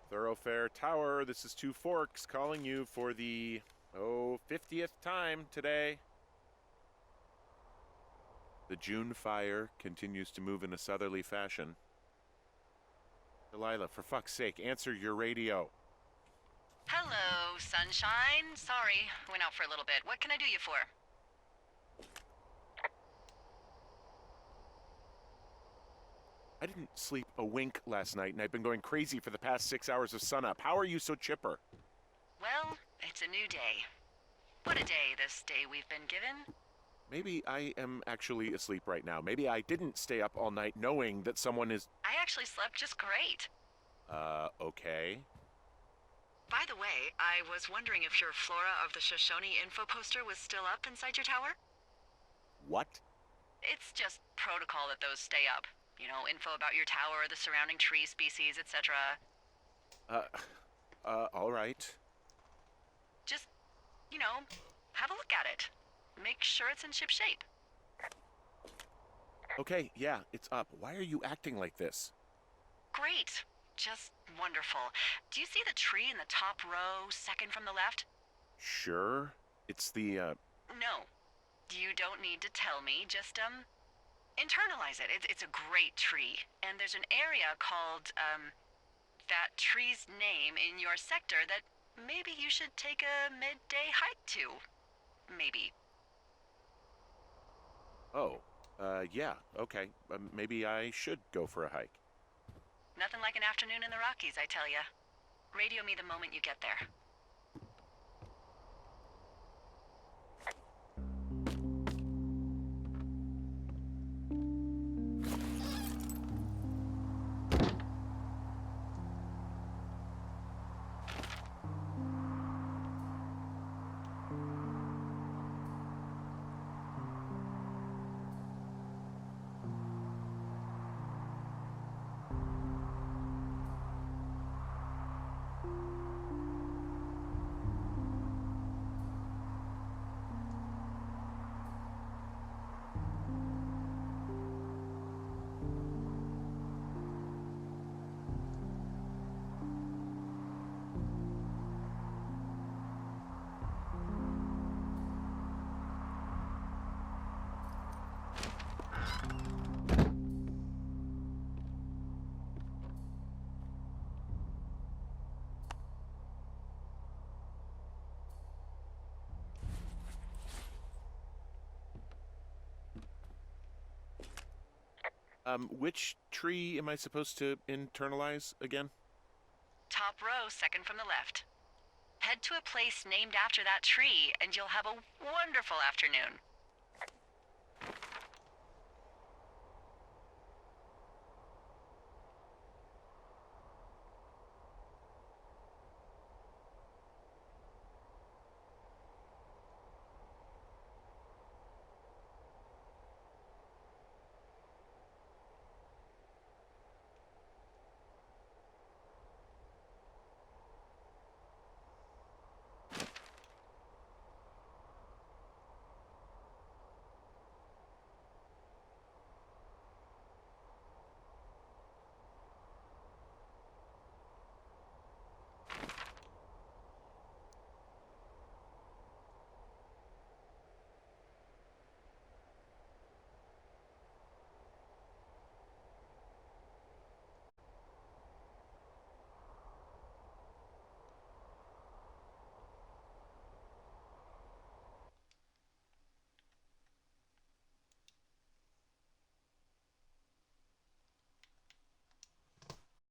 Thoroughfare Tower, this is Two Forks calling you for the, 50th time today. The June fire continues to move in a southerly fashion. Delilah, for fuck's sake, answer your radio.
Hello, sunshine. Sorry, went out for a little bit. What can I do you for?
I didn't sleep a wink last night, and I've been going crazy for the past 6 hours of sunup. How are you so chipper?
Well, it's a new day. What a day, this day we've been given.
Maybe I am actually asleep right now. Maybe I didn't stay up all night knowing that someone is...
I actually slept just great.
Okay.
By the way, I was wondering if your Flora of the Shoshone info poster was still up inside your tower?
What?
It's just protocol that those stay up. You know, info about your tower, the surrounding tree species, etc.
All right.
Just, you know, have a look at it. Make sure it's in ship shape.
Okay, yeah, it's up. Why are you acting like this?
Great. Just wonderful. Do you see the tree in the top row, second from the left?
Sure. It's the,
No. You don't need to tell me. Just, internalize it. It's a great tree. And there's an area called, that tree's name in your sector that maybe you should take a midday hike to. Maybe.
Oh, yeah, okay. Maybe I should go for a hike.
Nothing like an afternoon in the Rockies, I tell ya. Radio me the moment you get there.
Which tree am I supposed to internalize again?
Top row, second from the left. Head to a place named after that tree, and you'll have a wonderful afternoon.